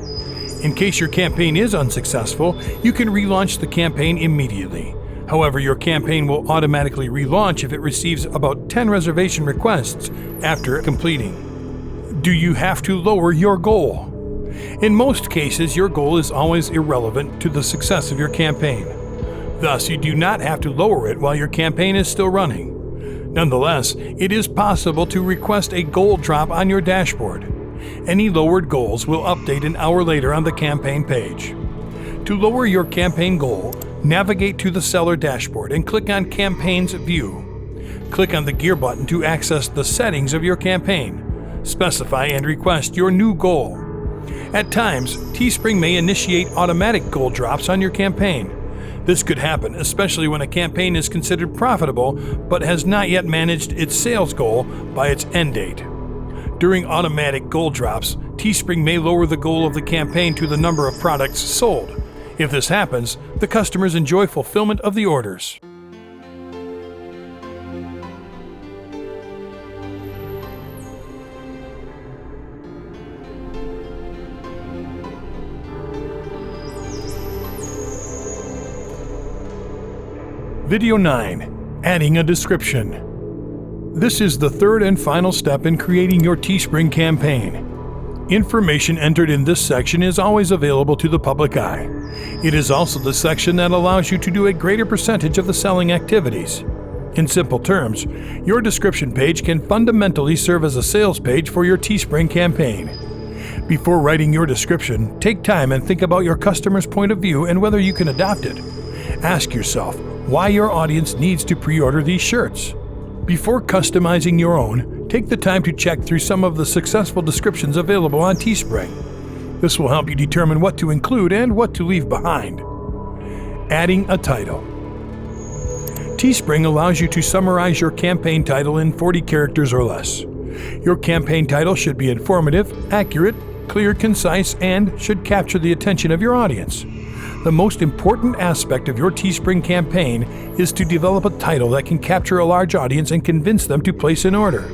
A: In case your campaign is unsuccessful, you can relaunch the campaign immediately. However, your campaign will automatically relaunch if it receives about 10 reservation requests after completing. Do you have to lower your goal? In most cases, your goal is always irrelevant to the success of your campaign. Thus, you do not have to lower it while your campaign is still running. Nonetheless, it is possible to request a goal drop on your dashboard. Any lowered goals will update an hour later on the campaign page. To lower your campaign goal, navigate to the seller dashboard and click on Campaigns View. Click on the gear button to access the settings of your campaign. Specify and request your new goal. At times, Teespring may initiate automatic goal drops on your campaign. This could happen, especially when a campaign is considered profitable but has not yet managed its sales goal by its end date. During automatic goal drops, Teespring may lower the goal of the campaign to the number of products sold. If this happens, the customers enjoy fulfillment of the orders. Video 9. Adding a description. This is the third and final step in creating your Teespring campaign. Information entered in this section is always available to the public eye. It is also the section that allows you to do a greater percentage of the selling activities. In simple terms, your description page can fundamentally serve as a sales page for your Teespring campaign. Before writing your description, take time and think about your customer's point of view and whether you can adopt it. Ask yourself why your audience needs to pre-order these shirts. Before customizing your own, take the time to check through some of the successful descriptions available on Teespring. This will help you determine what to include and what to leave behind. Adding a title. Teespring allows you to summarize your campaign title in 40 characters or less. Your campaign title should be informative, accurate, clear, concise, and should capture the attention of your audience. The most important aspect of your Teespring campaign is to develop a title that can capture a large audience and convince them to place an order.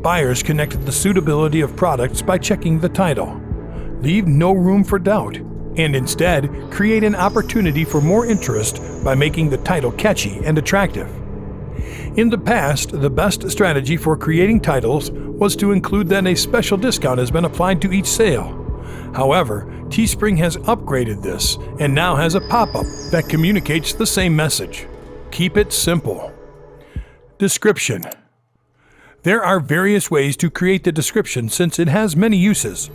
A: Buyers connect the suitability of products by checking the title. Leave no room for doubt, and instead create an opportunity for more interest by making the title catchy and attractive. In the past, the best strategy for creating titles was to include that a special discount has been applied to each sale. However, Teespring has upgraded this and now has a pop-up that communicates the same message. Keep it simple. Description. There are various ways to create the description since it has many uses.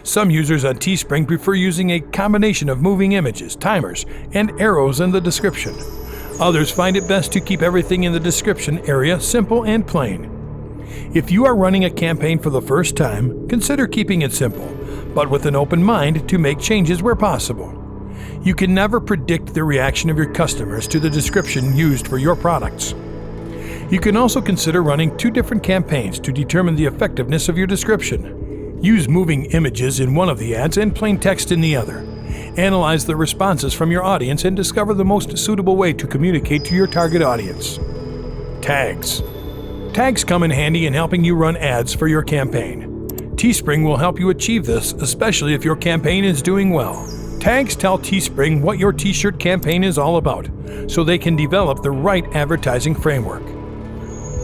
A: Some users on Teespring prefer using a combination of moving images, timers, and arrows in the description. Others find it best to keep everything in the description area simple and plain. If you are running a campaign for the first time, consider keeping it simple, but with an open mind to make changes where possible. You can never predict the reaction of your customers to the description used for your products. You can also consider running 2 different campaigns to determine the effectiveness of your description. Use moving images in one of the ads and plain text in the other. Analyze the responses from your audience and discover the most suitable way to communicate to your target audience. Tags. Tags come in handy in helping you run ads for your campaign. Teespring will help you achieve this, especially if your campaign is doing well. Tags tell Teespring what your t-shirt campaign is all about, so they can develop the right advertising framework.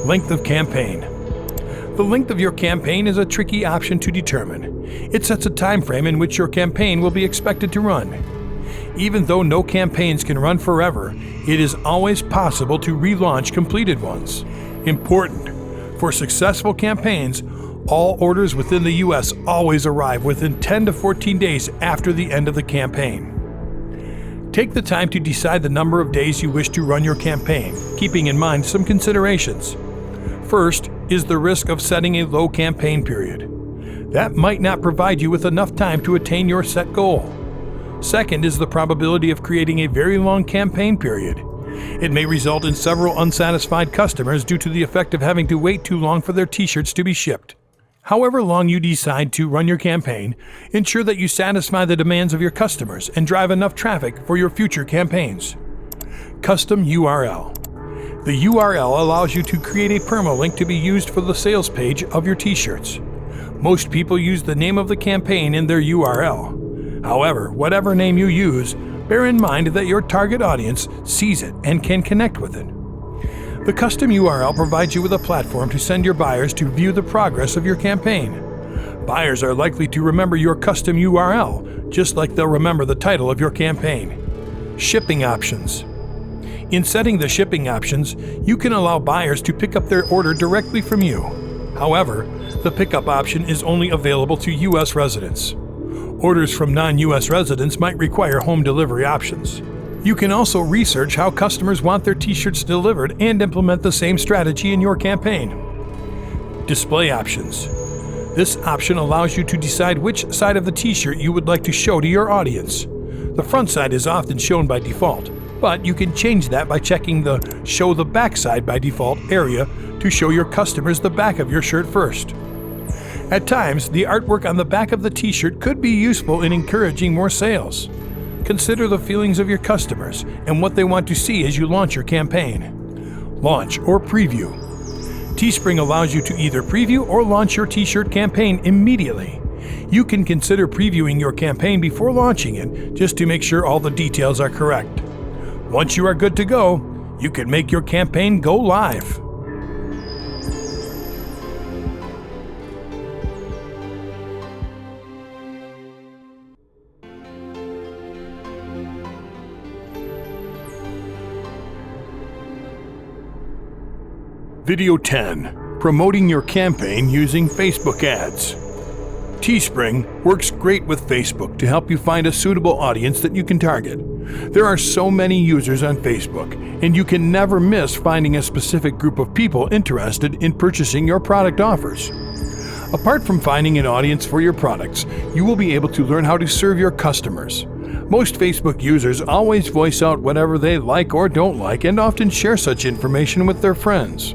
A: Length of campaign. The length of your campaign is a tricky option to determine. It sets a time frame in which your campaign will be expected to run. Even though no campaigns can run forever, it is always possible to relaunch completed ones. Important. For successful campaigns, all orders within the US always arrive within 10 to 14 days after the end of the campaign. Take the time to decide the number of days you wish to run your campaign, keeping in mind some considerations. First is the risk of setting a low campaign period. That might not provide you with enough time to attain your set goal. Second is the probability of creating a very long campaign period. It may result in several unsatisfied customers due to the effect of having to wait too long for their t-shirts to be shipped. However long you decide to run your campaign, ensure that you satisfy the demands of your customers and drive enough traffic for your future campaigns. Custom URL. The URL allows you to create a permalink to be used for the sales page of your t-shirts. Most people use the name of the campaign in their URL. However, whatever name you use, bear in mind that your target audience sees it and can connect with it. The custom URL provides you with a platform to send your buyers to view the progress of your campaign. Buyers are likely to remember your custom URL, just like they'll remember the title of your campaign. Shipping options. In setting the shipping options, you can allow buyers to pick up their order directly from you. However, the pickup option is only available to U.S. residents. Orders from non-U.S. residents might require home delivery options. You can also research how customers want their t-shirts delivered and implement the same strategy in your campaign. Display options. This option allows you to decide which side of the t-shirt you would like to show to your audience. The front side is often shown by default, but you can change that by checking the Show the Back Side by Default area to show your customers the back of your shirt first. At times, the artwork on the back of the t-shirt could be useful in encouraging more sales. Consider the feelings of your customers and what they want to see as you launch your campaign. Launch or preview. Teespring allows you to either preview or launch your t-shirt campaign immediately. You can consider previewing your campaign before launching it just to make sure all the details are correct. Once you are good to go, you can make your campaign go live. Video 10. Promoting your campaign using Facebook ads. Teespring works great with Facebook to help you find a suitable audience that you can target. There are so many users on Facebook, and you can never miss finding a specific group of people interested in purchasing your product offers. Apart from finding an audience for your products, you will be able to learn how to serve your customers. Most Facebook users always voice out whatever they like or don't like and often share such information with their friends.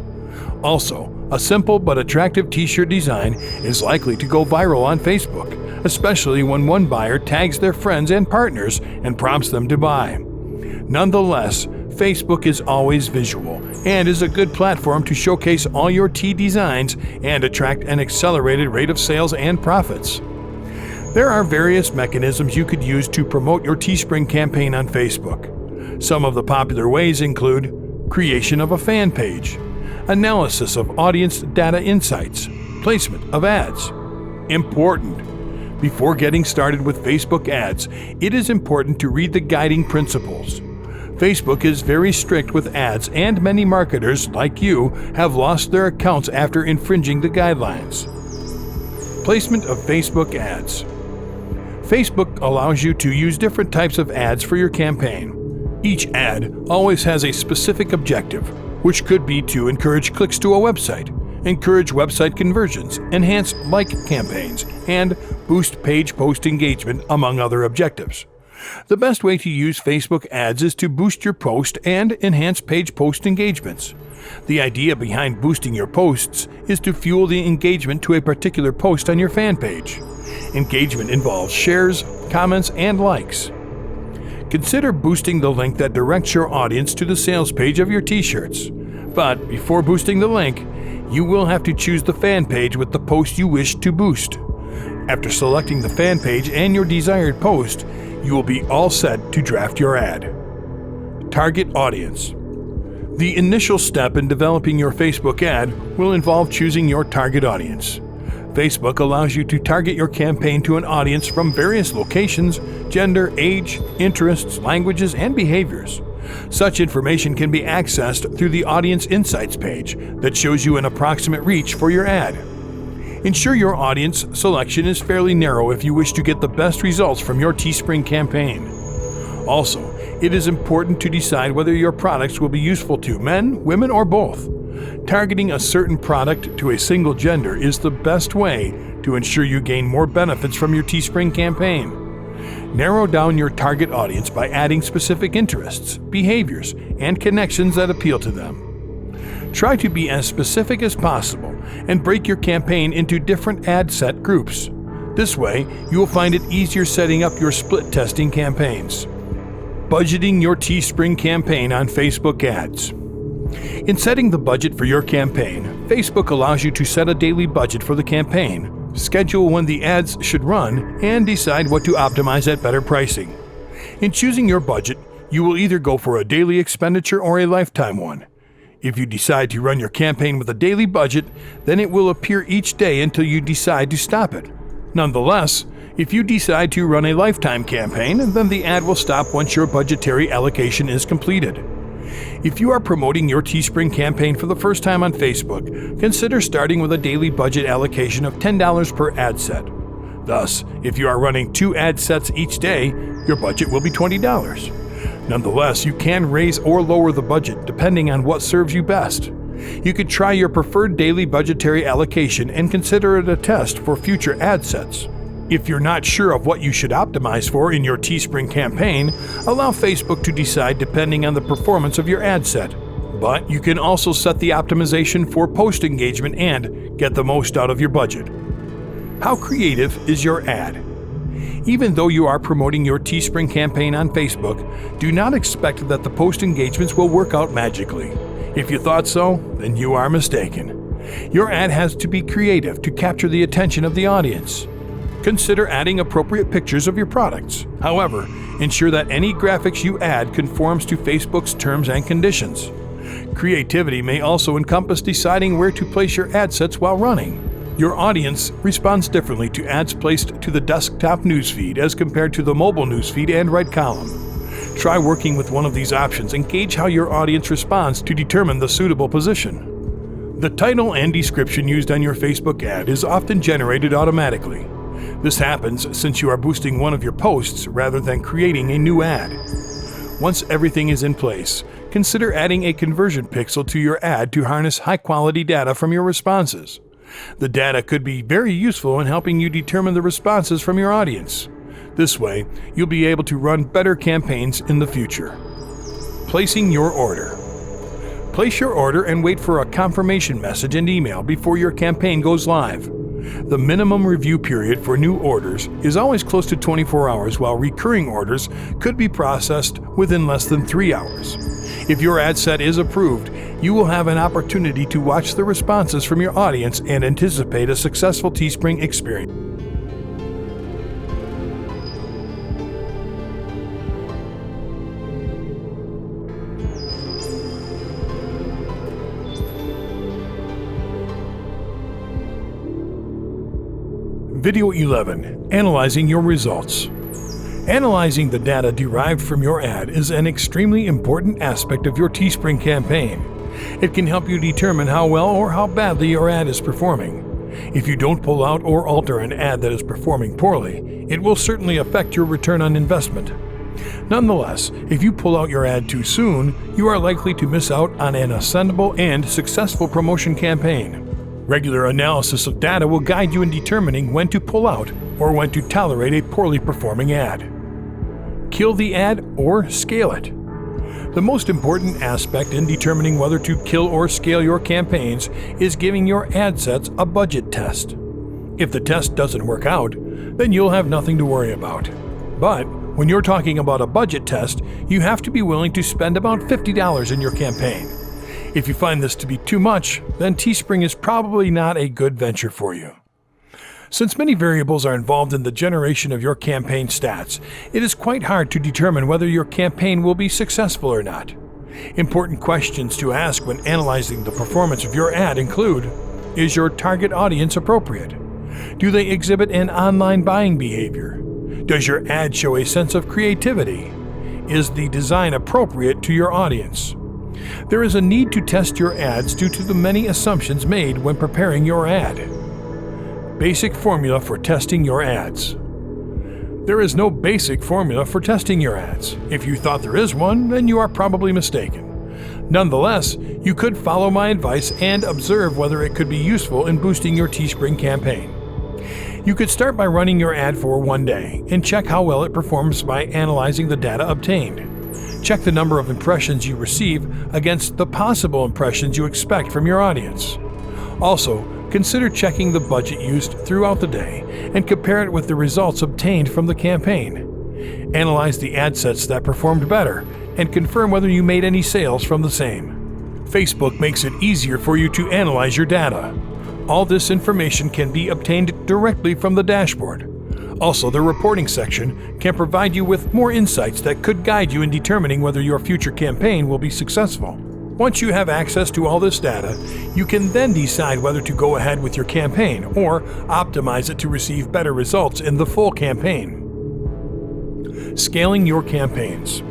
A: Also, a simple but attractive t-shirt design is likely to go viral on Facebook. especially when one buyer tags their friends and partners and prompts them to buy. Nonetheless, Facebook is always visual and is a good platform to showcase all your tea designs and attract an accelerated rate of sales and profits. There are various mechanisms you could use to promote your Teespring campaign on Facebook. Some of the popular ways include creation of a fan page, analysis of audience data insights, placement of ads. Important! Before getting started with Facebook ads, it is important to read the guiding principles. Facebook is very strict with ads, and many marketers, like you, have lost their accounts after infringing the guidelines. Placement of Facebook ads. Facebook allows you to use different types of ads for your campaign. Each ad always has a specific objective, which could be to encourage clicks to a website, encourage website conversions, enhance like campaigns, and boost page post engagement, among other objectives. The best way to use Facebook ads is to boost your post and enhance page post engagements. The idea behind boosting your posts is to fuel the engagement to a particular post on your fan page. Engagement involves shares, comments, and likes. Consider boosting the link that directs your audience to the sales page of your t-shirts. But before boosting the link, you will have to choose the fan page with the post you wish to boost. After selecting the fan page and your desired post, you will be all set to draft your ad. Target audience. The initial step in developing your Facebook ad will involve choosing your target audience. Facebook allows you to target your campaign to an audience from various locations, gender, age, interests, languages, and behaviors. Such information can be accessed through the Audience Insights page that shows you an approximate reach for your ad. Ensure your audience selection is fairly narrow if you wish to get the best results from your Teespring campaign. Also, it is important to decide whether your products will be useful to men, women, or both. Targeting a certain product to a single gender is the best way to ensure you gain more benefits from your Teespring campaign. Narrow down your target audience by adding specific interests, behaviors, and connections that appeal to them. Try to be as specific as possible and break your campaign into different ad set groups. This way, you will find it easier setting up your split testing campaigns. Budgeting your Teespring campaign on Facebook ads. In setting the budget for your campaign, Facebook allows you to set a daily budget for the campaign, schedule when the ads should run, and decide what to optimize at better pricing. In choosing your budget, you will either go for a daily expenditure or a lifetime one. If you decide to run your campaign with a daily budget, then it will appear each day until you decide to stop it. Nonetheless, if you decide to run a lifetime campaign, then the ad will stop once your budgetary allocation is completed. If you are promoting your Teespring campaign for the first time on Facebook, consider starting with a daily budget allocation of $10 per ad set. Thus, if you are running 2 ad sets each day, your budget will be $20. Nonetheless, you can raise or lower the budget depending on what serves you best. You could try your preferred daily budgetary allocation and consider it a test for future ad sets. If you're not sure of what you should optimize for in your Teespring campaign, allow Facebook to decide depending on the performance of your ad set. But you can also set the optimization for post engagement and get the most out of your budget. How creative is your ad? Even though you are promoting your Teespring campaign on Facebook, do not expect that the post engagements will work out magically. If you thought so, then you are mistaken. Your ad has to be creative to capture the attention of the audience. Consider adding appropriate pictures of your products. However, ensure that any graphics you add conforms to Facebook's terms and conditions. Creativity may also encompass deciding where to place your ad sets while running. Your audience responds differently to ads placed to the desktop newsfeed as compared to the mobile newsfeed and right column. Try working with one of these options and gauge how your audience responds to determine the suitable position. The title and description used on your Facebook ad is often generated automatically. This happens since you are boosting one of your posts rather than creating a new ad. Once everything is in place, consider adding a conversion pixel to your ad to harness high-quality data from your responses. The data could be very useful in helping you determine the responses from your audience. This way, you'll be able to run better campaigns in the future. Placing your order. Place your order and wait for a confirmation message and email before your campaign goes live. The minimum review period for new orders is always close to 24 hours, while recurring orders could be processed within less than 3 hours. If your ad set is approved, you will have an opportunity to watch the responses from your audience and anticipate a successful Teespring experience. Video 11. Analyzing your results. Analyzing the data derived from your ad is an extremely important aspect of your Teespring campaign. It can help you determine how well or how badly your ad is performing. If you don't pull out or alter an ad that is performing poorly, it will certainly affect your return on investment. Nonetheless, if you pull out your ad too soon, you are likely to miss out on an ascendable and successful promotion campaign. Regular analysis of data will guide you in determining when to pull out or when to tolerate a poorly performing ad. Kill the ad or scale it. The most important aspect in determining whether to kill or scale your campaigns is giving your ad sets a budget test. If the test doesn't work out, then you'll have nothing to worry about. But when you're talking about a budget test, you have to be willing to spend about $50 in your campaign. If you find this to be too much, then Teespring is probably not a good venture for you. Since many variables are involved in the generation of your campaign stats, it is quite hard to determine whether your campaign will be successful or not. Important questions to ask when analyzing the performance of your ad include: is your target audience appropriate? Do they exhibit an online buying behavior? Does your ad show a sense of creativity? Is the design appropriate to your audience? There is a need to test your ads due to the many assumptions made when preparing your ad. Basic formula for testing your ads. There is no basic formula for testing your ads. If you thought there is one, then you are probably mistaken. Nonetheless, you could follow my advice and observe whether it could be useful in boosting your Teespring campaign. You could start by running your ad for one day and check how well it performs by analyzing the data obtained. Check the number of impressions you receive against the possible impressions you expect from your audience. Also, consider checking the budget used throughout the day and compare it with the results obtained from the campaign. Analyze the ad sets that performed better and confirm whether you made any sales from the same. Facebook makes it easier for you to analyze your data. All this information can be obtained directly from the dashboard. Also, the reporting section can provide you with more insights that could guide you in determining whether your future campaign will be successful. Once you have access to all this data, you can then decide whether to go ahead with your campaign or optimize it to receive better results in the full campaign. Scaling your campaigns.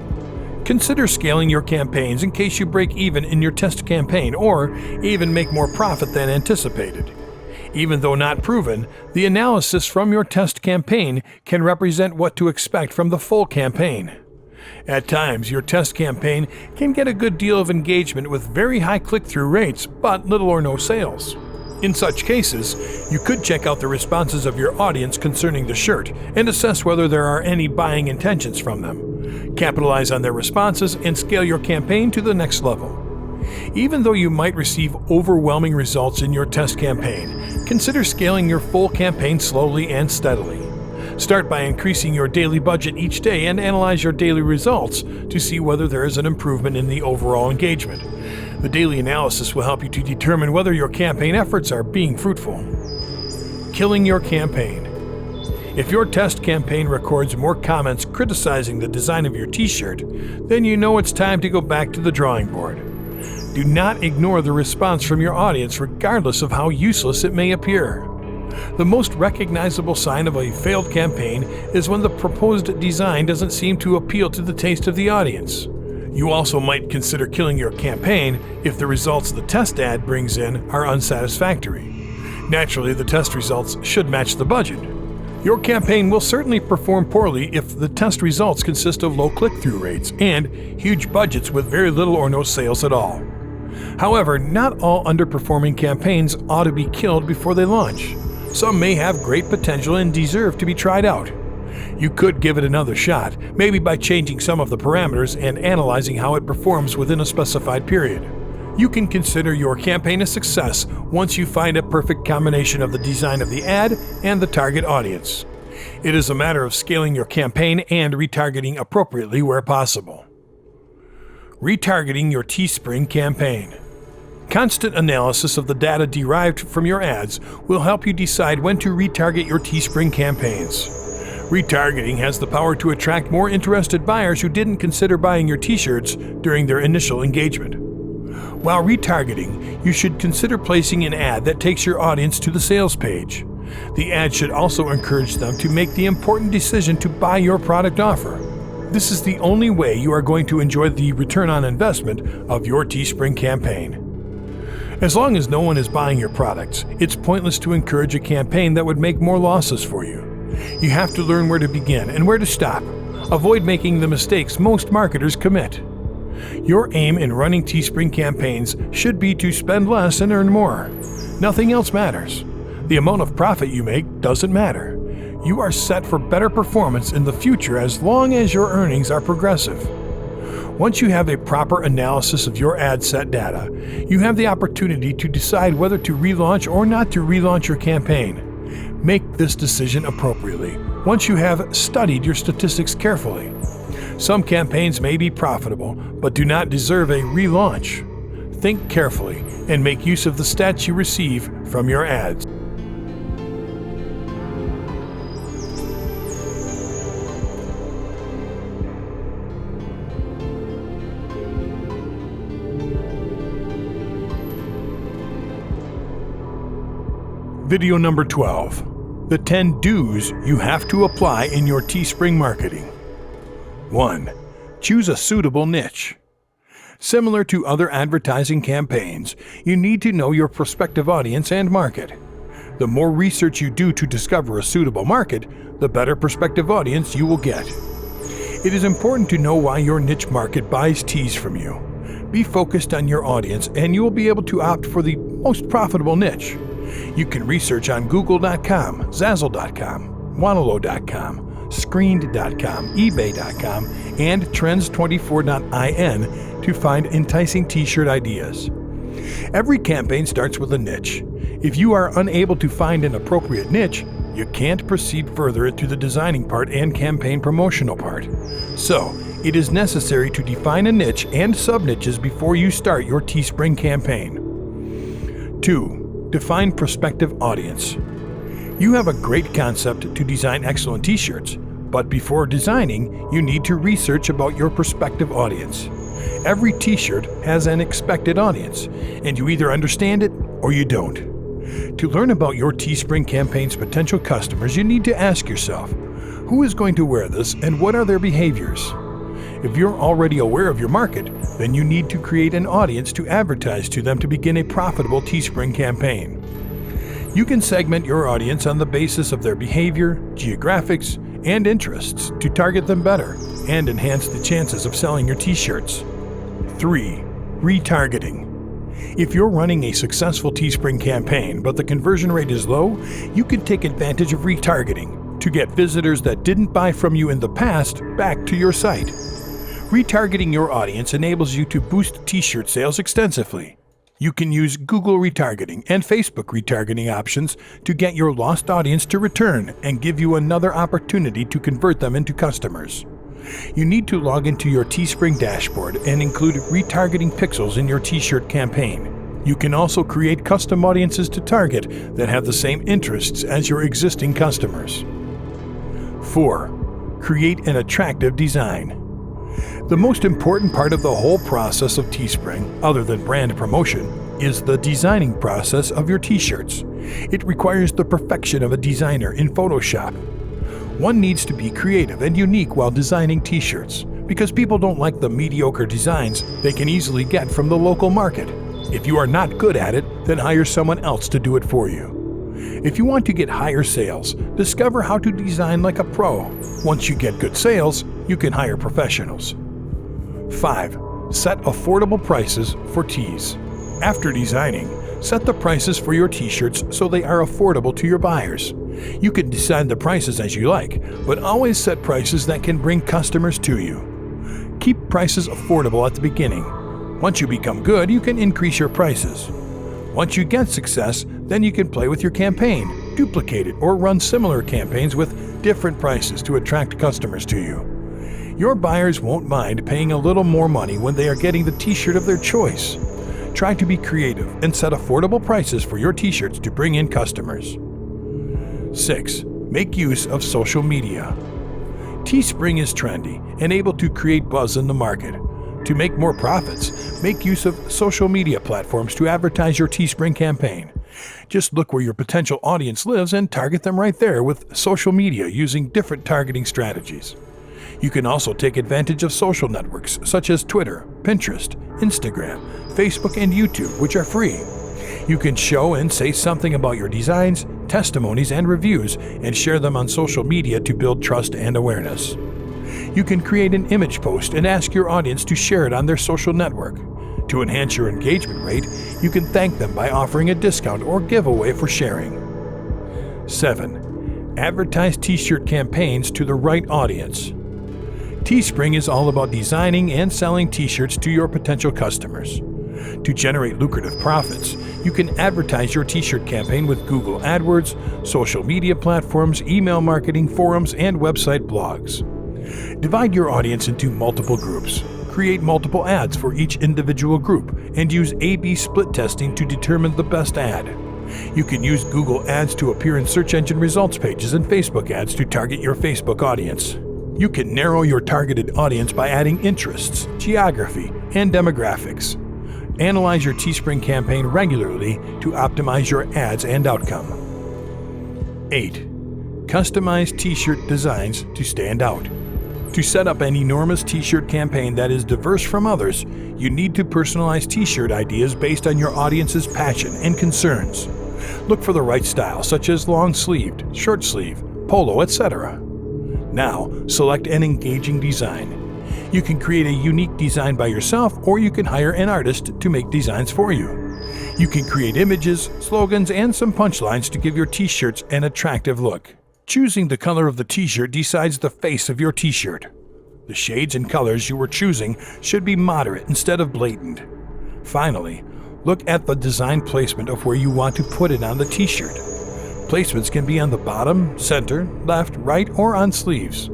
A: Consider scaling your campaigns in case you break even in your test campaign or even make more profit than anticipated. Even though not proven, the analysis from your test campaign can represent what to expect from the full campaign. At times, your test campaign can get a good deal of engagement with very high click-through rates, but little or no sales. In such cases, you could check out the responses of your audience concerning the shirt and assess whether there are any buying intentions from them. Capitalize on their responses and scale your campaign to the next level. Even though you might receive overwhelming results in your test campaign, consider scaling your full campaign slowly and steadily. Start by increasing your daily budget each day and analyze your daily results to see whether there is an improvement in the overall engagement. The daily analysis will help you to determine whether your campaign efforts are being fruitful. Killing your campaign. If your test campaign records more comments criticizing the design of your t-shirt, then you know it's time to go back to the drawing board. Do not ignore the response from your audience regardless of how useless it may appear. The most recognizable sign of a failed campaign is when the proposed design doesn't seem to appeal to the taste of the audience. You also might consider killing your campaign if the results the test ad brings in are unsatisfactory. Naturally, the test results should match the budget. Your campaign will certainly perform poorly if the test results consist of low click-through rates and huge budgets with very little or no sales at all. However, not all underperforming campaigns ought to be killed before they launch. Some may have great potential and deserve to be tried out. You could give it another shot, maybe by changing some of the parameters and analyzing how it performs within a specified period. You can consider your campaign a success once you find a perfect combination of the design of the ad and the target audience. It is a matter of scaling your campaign and retargeting appropriately where possible. Retargeting your Teespring campaign. Constant analysis of the data derived from your ads will help you decide when to retarget your Teespring campaigns. Retargeting has the power to attract more interested buyers who didn't consider buying your t-shirts during their initial engagement. While retargeting, you should consider placing an ad that takes your audience to the sales page. The ad should also encourage them to make the important decision to buy your product offer. This is the only way you are going to enjoy the return on investment of your Teespring campaign. As long as no one is buying your products, it's pointless to encourage a campaign that would make more losses for you. You have to learn where to begin and where to stop. Avoid making the mistakes most marketers commit. Your aim in running Teespring campaigns should be to spend less and earn more. Nothing else matters. The amount of profit you make doesn't matter. You are set for better performance in the future as long as your earnings are progressive. Once you have a proper analysis of your ad set data, you have the opportunity to decide whether to relaunch or not to relaunch your campaign. Make this decision appropriately once you have studied your statistics carefully. Some campaigns may be profitable, but do not deserve a relaunch. Think carefully and make use of the stats you receive from your ads. Video number 12. The 10 do's you have to apply in your Teespring marketing. 1. Choose a suitable niche. Similar to other advertising campaigns, you need to know your prospective audience and market. The more research you do to discover a suitable market, the better prospective audience you will get. It is important to know why your niche market buys tees from you. Be focused on your audience and you will be able to opt for the most profitable niche. You can research on Google.com, Zazzle.com, Wanalo.com, Screened.com, eBay.com, and Trends24.in to find enticing t-shirt ideas. Every campaign starts with a niche. If you are unable to find an appropriate niche, you can't proceed further into the designing part and campaign promotional part. So, it is necessary to define a niche and sub-niches before you start your Teespring campaign. 2. Define prospective audience. You have a great concept to design excellent t-shirts, but before designing, you need to research about your prospective audience. Every t-shirt has an expected audience, and you either understand it or you don't. To learn about your Teespring campaign's potential customers, you need to ask yourself, who is going to wear this and what are their behaviors? If you're already aware of your market, then you need to create an audience to advertise to them to begin a profitable Teespring campaign. You can segment your audience on the basis of their behavior, geographics, and interests to target them better and enhance the chances of selling your t-shirts. 3. Retargeting. If you're running a successful Teespring campaign but the conversion rate is low, you can take advantage of retargeting to get visitors that didn't buy from you in the past back to your site. Retargeting your audience enables you to boost t-shirt sales extensively. You can use Google retargeting and Facebook retargeting options to get your lost audience to return and give you another opportunity to convert them into customers. You need to log into your Teespring dashboard and include retargeting pixels in your t-shirt campaign. You can also create custom audiences to target that have the same interests as your existing customers. 4. Create an attractive design. The most important part of the whole process of Teespring, other than brand promotion, is the designing process of your t-shirts. It requires the perfection of a designer in Photoshop. One needs to be creative and unique while designing t-shirts, because people don't like the mediocre designs they can easily get from the local market. If you are not good at it, then hire someone else to do it for you. If you want to get higher sales, discover how to design like a pro. Once you get good sales, you can hire professionals. 5. Set affordable prices for tees. After designing, set the prices for your t-shirts so they are affordable to your buyers. You can decide the prices as you like, but always set prices that can bring customers to you. Keep prices affordable at the beginning. Once you become good, you can increase your prices. Once you get success, then you can play with your campaign, duplicate it, or run similar campaigns with different prices to attract customers to you. Your buyers won't mind paying a little more money when they are getting the t-shirt of their choice. Try to be creative and set affordable prices for your t-shirts to bring in customers. 6. Make use of social media. Teespring is trendy and able to create buzz in the market. To make more profits, make use of social media platforms to advertise your Teespring campaign. Just look where your potential audience lives and target them right there with social media using different targeting strategies. You can also take advantage of social networks such as Twitter, Pinterest, Instagram, Facebook, and YouTube, which are free. You can show and say something about your designs, testimonies, and reviews, and share them on social media to build trust and awareness. You can create an image post and ask your audience to share it on their social network. To enhance your engagement rate, you can thank them by offering a discount or giveaway for sharing. 7. Advertise t-shirt campaigns to the right audience. Teespring is all about designing and selling t-shirts to your potential customers. To generate lucrative profits, you can advertise your t-shirt campaign with Google AdWords, social media platforms, email marketing, forums, and website blogs. Divide your audience into multiple groups. Create multiple ads for each individual group and use A/B split testing to determine the best ad. You can use Google Ads to appear in search engine results pages and Facebook ads to target your Facebook audience. You can narrow your targeted audience by adding interests, geography, and demographics. Analyze your Teespring campaign regularly to optimize your ads and outcome. 8. Customize t-shirt designs to stand out. To set up an enormous t-shirt campaign that is diverse from others, you need to personalize t-shirt ideas based on your audience's passion and concerns. Look for the right style, such as long-sleeved, short-sleeve, polo, etc. Now, select an engaging design. You can create a unique design by yourself, or you can hire an artist to make designs for you. You can create images, slogans, and some punchlines to give your t-shirts an attractive look. Choosing the color of the t-shirt decides the face of your t-shirt. The shades and colors you are choosing should be moderate instead of blatant. Finally, look at the design placement of where you want to put it on the t-shirt. Placements can be on the bottom, center, left, right, or on sleeves.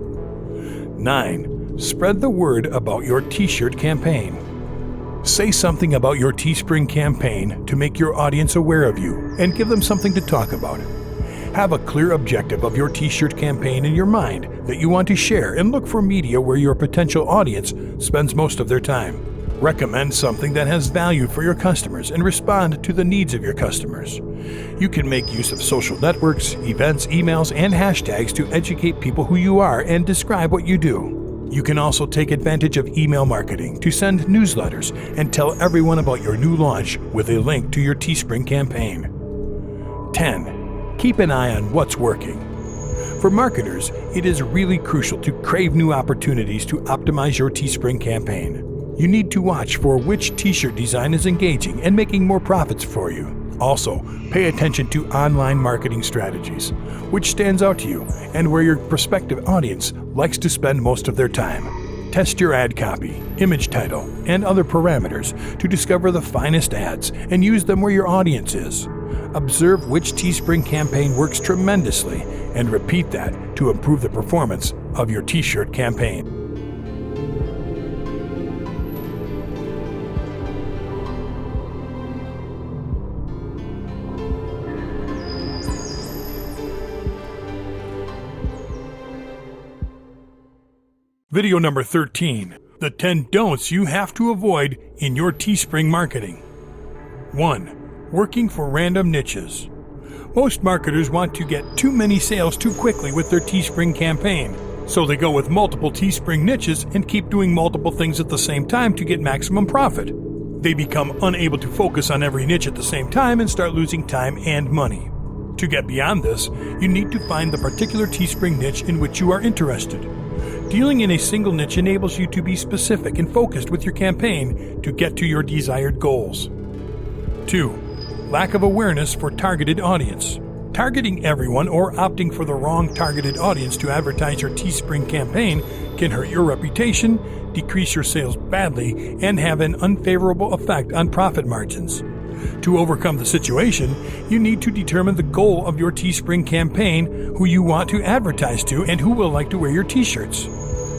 A: 9. Spread the word about your t-shirt campaign. Say something about your Teespring campaign to make your audience aware of you and give them something to talk about. Have a clear objective of your t-shirt campaign in your mind that you want to share, and look for media where your potential audience spends most of their time. Recommend something that has value for your customers and respond to the needs of your customers. You can make use of social networks, events, emails, and hashtags to educate people who you are and describe what you do. You can also take advantage of email marketing to send newsletters and tell everyone about your new launch with a link to your Teespring campaign. 10. Keep an eye on what's working. For marketers, it is really crucial to crave new opportunities to optimize your Teespring campaign. You need to watch for which t-shirt design is engaging and making more profits for you. Also, pay attention to online marketing strategies, which stands out to you and where your prospective audience likes to spend most of their time. Test your ad copy, image title, and other parameters to discover the finest ads and use them where your audience is. Observe which Teespring campaign works tremendously and repeat that to improve the performance of your t-shirt campaign. Video number 13. The 10 don'ts you have to avoid in your Teespring marketing. 1. Working for random niches. Most marketers want to get too many sales too quickly with their Teespring campaign, so they go with multiple Teespring niches and keep doing multiple things at the same time to get maximum profit. They become unable to focus on every niche at the same time and start losing time and money. To get beyond this, you need to find the particular Teespring niche in which you are interested. Dealing in a single niche enables you to be specific and focused with your campaign to get to your desired goals. 2. Lack of awareness for targeted audience. Targeting everyone or opting for the wrong targeted audience to advertise your Teespring campaign can hurt your reputation, decrease your sales badly, and have an unfavorable effect on profit margins. To overcome the situation, you need to determine the goal of your Teespring campaign, who you want to advertise to, and who will like to wear your t-shirts.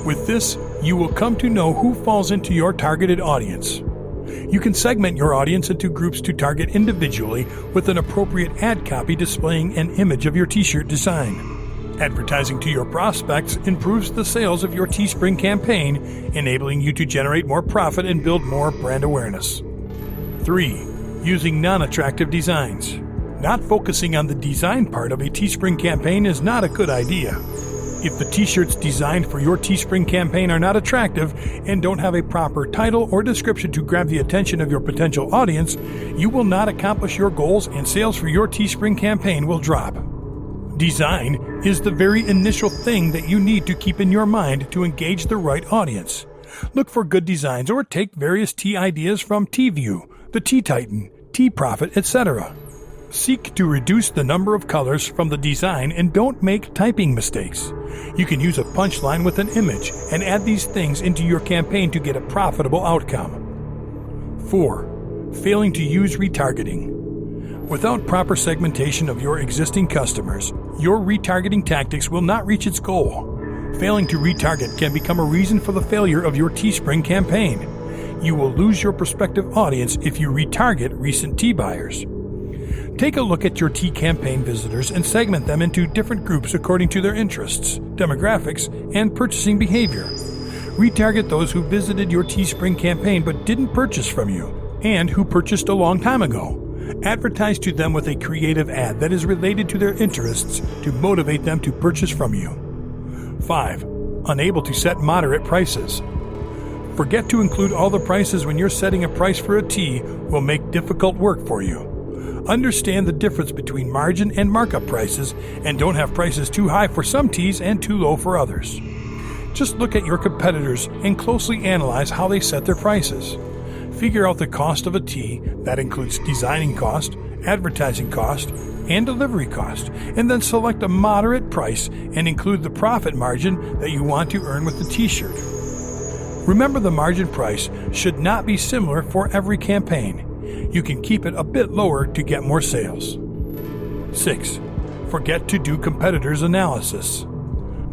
A: With this, you will come to know who falls into your targeted audience. You can segment your audience into groups to target individually with an appropriate ad copy displaying an image of your t-shirt design. Advertising to your prospects improves the sales of your Teespring campaign, enabling you to generate more profit and build more brand awareness. 3. Using non-attractive designs. Not focusing on the design part of a Teespring campaign is not a good idea. If the t-shirts designed for your Teespring campaign are not attractive and don't have a proper title or description to grab the attention of your potential audience, you will not accomplish your goals and sales for your Teespring campaign will drop. Design is the very initial thing that you need to keep in your mind to engage the right audience. Look for good designs or take various tea ideas from TeeView, the Tea Titan, Tea Profit, etc. Seek to reduce the number of colors from the design and don't make typing mistakes. You can use a punchline with an image and add these things into your campaign to get a profitable outcome. 4. Failing to use retargeting. Without proper segmentation of your existing customers, your retargeting tactics will not reach its goal. Failing to retarget can become a reason for the failure of your Teespring campaign. You will lose your prospective audience if you retarget recent tea buyers. Take a look at your tea campaign visitors and segment them into different groups according to their interests, demographics, and purchasing behavior. Retarget those who visited your Teespring campaign but didn't purchase from you, and who purchased a long time ago. Advertise to them with a creative ad that is related to their interests to motivate them to purchase from you. 5. Unable to set moderate prices. Forget to include all the prices when you're setting a price for a tea will make difficult work for you. Understand the difference between margin and markup prices, and don't have prices too high for some teas and too low for others. Just look at your competitors and closely analyze how they set their prices. Figure out the cost of a tea, that includes designing cost, advertising cost, and delivery cost, and then select a moderate price and include the profit margin that you want to earn with the t-shirt. Remember, the margin price should not be similar for every campaign. You can keep it a bit lower to get more sales. 6. Forget to do competitors analysis.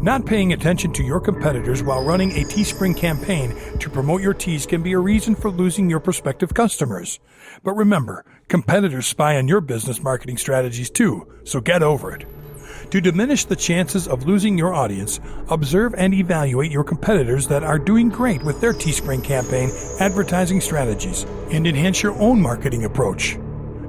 A: Not paying attention to your competitors while running a Teespring campaign to promote your teas can be a reason for losing your prospective customers. But remember, competitors spy on your business marketing strategies too, so get over it. To diminish the chances of losing your audience, observe and evaluate your competitors that are doing great with their Teespring campaign advertising strategies, and enhance your own marketing approach.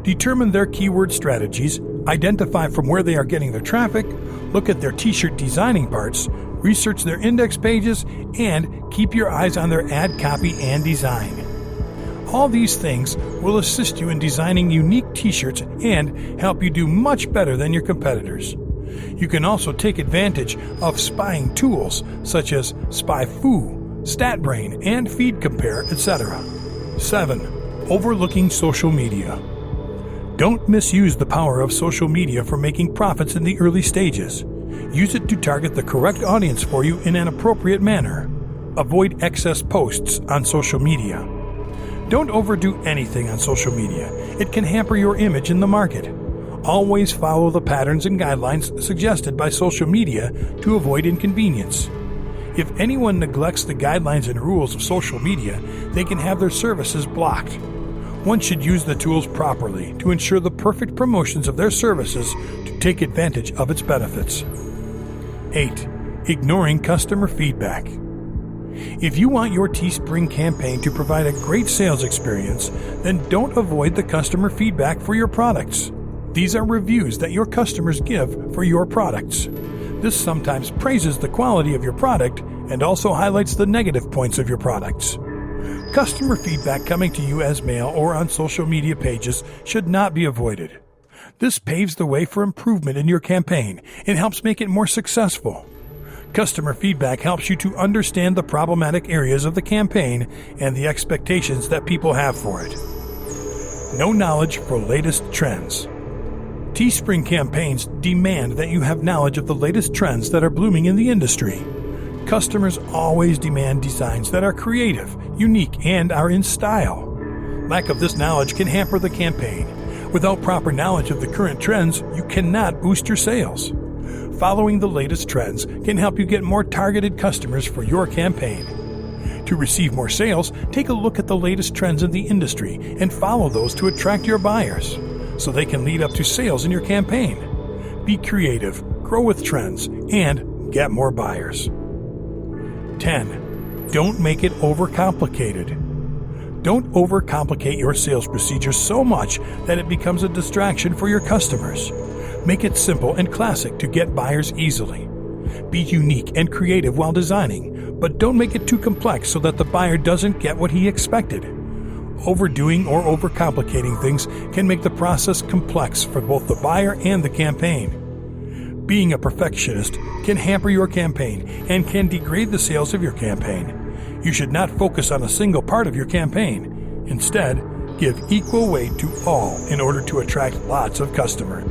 A: Determine their keyword strategies, identify from where they are getting their traffic, look at their t-shirt designing parts, research their index pages, and keep your eyes on their ad copy and design. All these things will assist you in designing unique t-shirts and help you do much better than your competitors. You can also take advantage of spying tools such as SpyFu, StatBrain, and FeedCompare, etc. 7. Overlooking social media. Don't misuse the power of social media for making profits in the early stages. Use it to target the correct audience for you in an appropriate manner. Avoid excess posts on social media. Don't overdo anything on social media. It can hamper your image in the market. Always follow the patterns and guidelines suggested by social media to avoid inconvenience. If anyone neglects the guidelines and rules of social media, they can have their services blocked. One should use the tools properly to ensure the perfect promotions of their services to take advantage of its benefits. 8. Ignoring customer feedback. If you want your Teespring campaign to provide a great sales experience, then don't avoid the customer feedback for your products. These are reviews that your customers give for your products. This sometimes praises the quality of your product and also highlights the negative points of your products. Customer feedback coming to you as mail or on social media pages should not be avoided. This paves the way for improvement in your campaign and helps make it more successful. Customer feedback helps you to understand the problematic areas of the campaign and the expectations that people have for it. Know knowledge for latest trends. Teespring campaigns demand that you have knowledge of the latest trends that are blooming in the industry. Customers always demand designs that are creative, unique, and are in style. Lack of this knowledge can hamper the campaign. Without proper knowledge of the current trends, you cannot boost your sales. Following the latest trends can help you get more targeted customers for your campaign. To receive more sales, take a look at the latest trends in the industry and follow those to attract your buyers, so they can lead up to sales in your campaign. Be creative, grow with trends, and get more buyers. 10. Don't make it overcomplicated. Don't overcomplicate your sales procedure so much that it becomes a distraction for your customers. Make it simple and classic to get buyers easily. Be unique and creative while designing, but don't make it too complex so that the buyer doesn't get what he expected. Overdoing or overcomplicating things can make the process complex for both the buyer and the campaign. Being a perfectionist can hamper your campaign and can degrade the sales of your campaign. You should not focus on a single part of your campaign. Instead, give equal weight to all in order to attract lots of customers.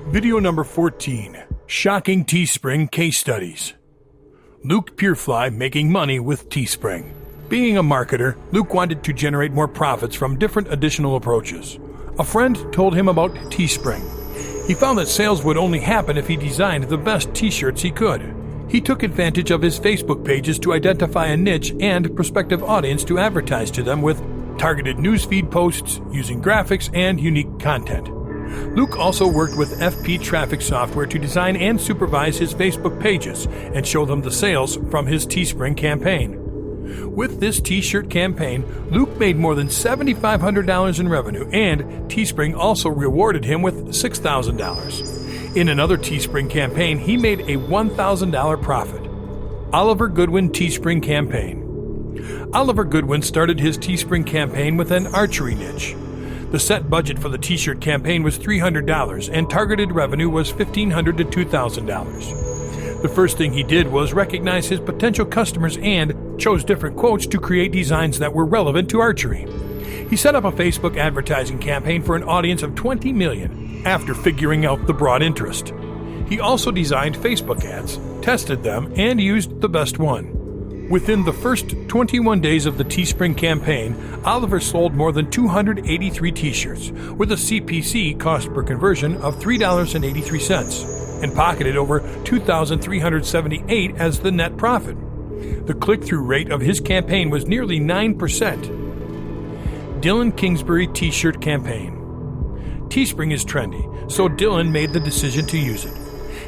A: Video number 14. Shocking Teespring Case Studies. Luke Purefly making money with Teespring. Being a marketer, Luke wanted to generate more profits from different additional approaches. A friend told him about Teespring. He found that sales would only happen if he designed the best t-shirts he could. He took advantage of his Facebook pages to identify a niche and prospective audience to advertise to them with targeted newsfeed posts using graphics and unique content. Luke also worked with FP Traffic software to design and supervise his Facebook pages and show them the sales from his Teespring campaign. With this t-shirt campaign, Luke made more than $7,500 in revenue, and Teespring also rewarded him with $6,000. In another Teespring campaign, he made a $1,000 profit. Oliver Goodwin Teespring campaign. Oliver Goodwin started his Teespring campaign with an archery niche. The set budget for the t-shirt campaign was $300, and targeted revenue was $1,500 to $2,000. The first thing he did was recognize his potential customers and chose different quotes to create designs that were relevant to archery. He set up a Facebook advertising campaign for an audience of 20 million after figuring out the broad interest. He also designed Facebook ads, tested them, and used the best one. Within the first 21 days of the Teespring campaign, Oliver sold more than 283 t-shirts with a CPC cost per conversion of $3.83 and pocketed over $2,378 as the net profit. The click-through rate of his campaign was nearly 9%. Dylan Kingsbury t-shirt campaign. Teespring is trendy, so Dylan made the decision to use it.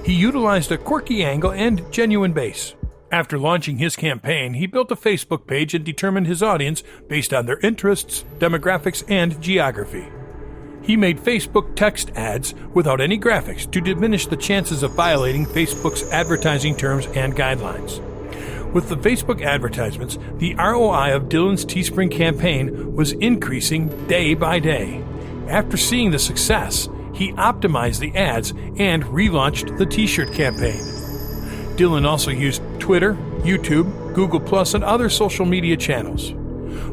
A: He utilized a quirky angle and genuine base. After launching his campaign, he built a Facebook page and determined his audience based on their interests, demographics, and geography. He made Facebook text ads without any graphics to diminish the chances of violating Facebook's advertising terms and guidelines. With the Facebook advertisements, the ROI of Dylan's Teespring campaign was increasing day by day. After seeing the success, he optimized the ads and relaunched the t-shirt campaign. Dylan also used Twitter, YouTube, Google+, and other social media channels.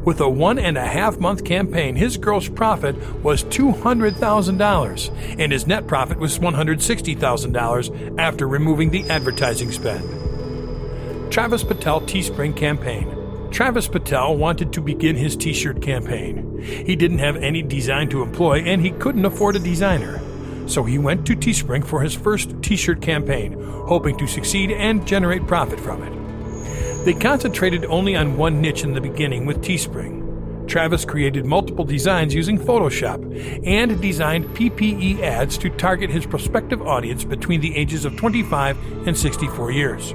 A: With a 1.5-month campaign, his gross profit was $200,000, and his net profit was $160,000 after removing the advertising spend. Travis Patel Teespring campaign. Travis Patel wanted to begin his t-shirt campaign. He didn't have any design to employ, and he couldn't afford a designer. So he went to Teespring for his first t-shirt campaign, hoping to succeed and generate profit from it. They concentrated only on one niche in the beginning with Teespring. Travis created multiple designs using Photoshop and designed PPE ads to target his prospective audience between the ages of 25 and 64 years.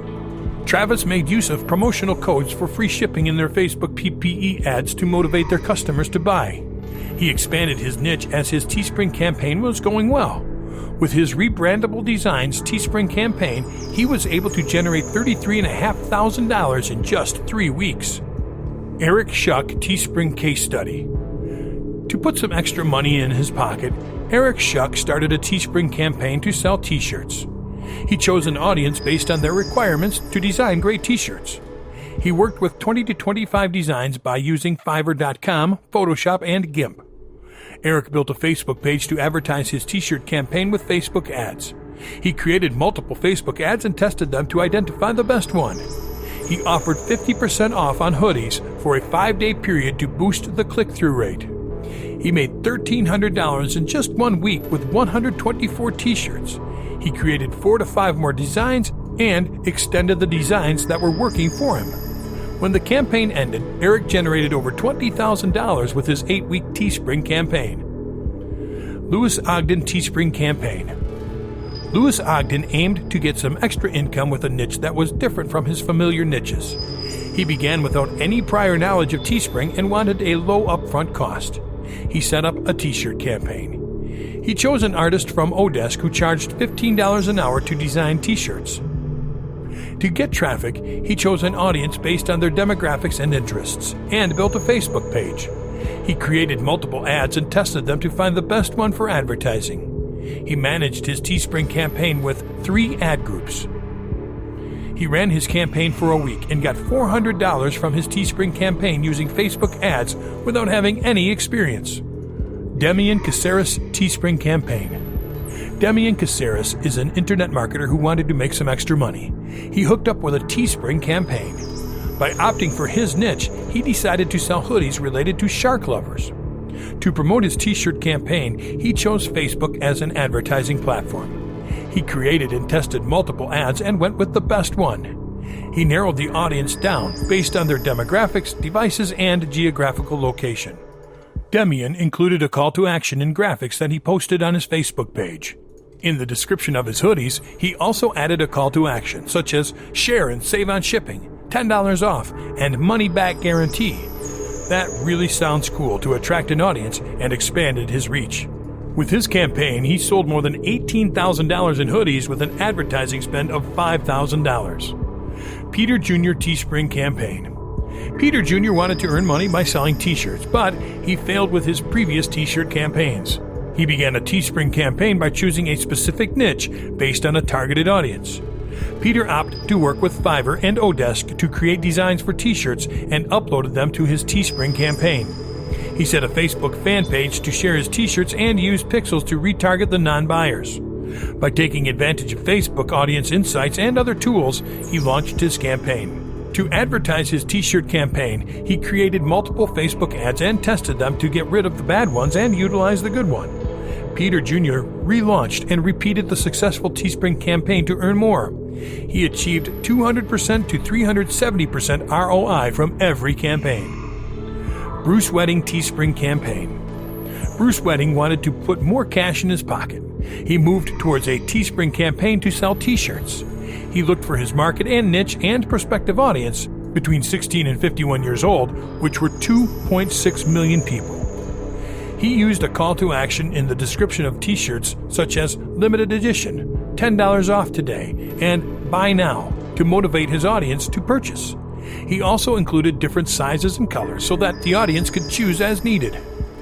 A: Travis made use of promotional codes for free shipping in their Facebook PPE ads to motivate their customers to buy. He expanded his niche as his Teespring campaign was going well. With his rebrandable designs Teespring campaign, he was able to generate $33,500 in just 3 weeks. Eric Shuck Teespring case study. To put some extra money in his pocket, Eric Schuck started a Teespring campaign to sell t-shirts. He chose an audience based on their requirements to design great t-shirts. He worked with 20 to 25 designs by using Fiverr.com, Photoshop, and GIMP. Eric built a Facebook page to advertise his t-shirt campaign with Facebook ads. He created multiple Facebook ads and tested them to identify the best one. He offered 50% off on hoodies for a 5-day period to boost the click-through rate. He made $1,300 in just 1 week with 124 t-shirts. He created 4 to 5 more designs and extended the designs that were working for him. When the campaign ended, Eric generated over $20,000 with his 8-week Teespring campaign. Lewis Ogden Teespring Campaign. Lewis Ogden aimed to get some extra income with a niche that was different from his familiar niches. He began without any prior knowledge of Teespring and wanted a low upfront cost. He set up a t-shirt campaign. He chose an artist from Odesk who charged $15 an hour to design t-shirts. To get traffic, he chose an audience based on their demographics and interests, and built a Facebook page. He created multiple ads and tested them to find the best one for advertising. He managed his Teespring campaign with 3 ad groups. He ran his campaign for a week and got $400 from his Teespring campaign using Facebook ads without having any experience. Demian Caceres Teespring Campaign. Demian Caceres is an internet marketer who wanted to make some extra money. He hooked up with a Teespring campaign. By opting for his niche, he decided to sell hoodies related to shark lovers. To promote his t-shirt campaign, he chose Facebook as an advertising platform. He created and tested multiple ads and went with the best one. He narrowed the audience down based on their demographics, devices, and geographical location. Demian included a call to action in graphics that he posted on his Facebook page. In the description of his hoodies, he also added a call to action such as share and save on shipping, $10 off, and money back guarantee. That really sounds cool to attract an audience and expanded his reach. With his campaign, he sold more than $18,000 in hoodies with an advertising spend of $5,000. Peter Jr. Teespring Campaign. Peter Jr. wanted to earn money by selling t-shirts, but he failed with his previous t-shirt campaigns. He began a Teespring campaign by choosing a specific niche based on a targeted audience. Peter opted to work with Fiverr and Odesk to create designs for t-shirts and uploaded them to his Teespring campaign. He set a Facebook fan page to share his t-shirts and used pixels to retarget the non-buyers. By taking advantage of Facebook audience insights and other tools, he launched his campaign. To advertise his t-shirt campaign, he created multiple Facebook ads and tested them to get rid of the bad ones and utilize the good one. Peter Jr. relaunched and repeated the successful Teespring campaign to earn more. He achieved 200% to 370% ROI from every campaign. Bruce Wedding Teespring Campaign. Bruce Wedding wanted to put more cash in his pocket. He moved towards a Teespring campaign to sell t-shirts. He looked for his market and niche and prospective audience between 16 and 51 years old, which were 2.6 million people. He used a call to action in the description of t-shirts such as limited edition, $10 off today, and buy now to motivate his audience to purchase. He also included different sizes and colors so that the audience could choose as needed.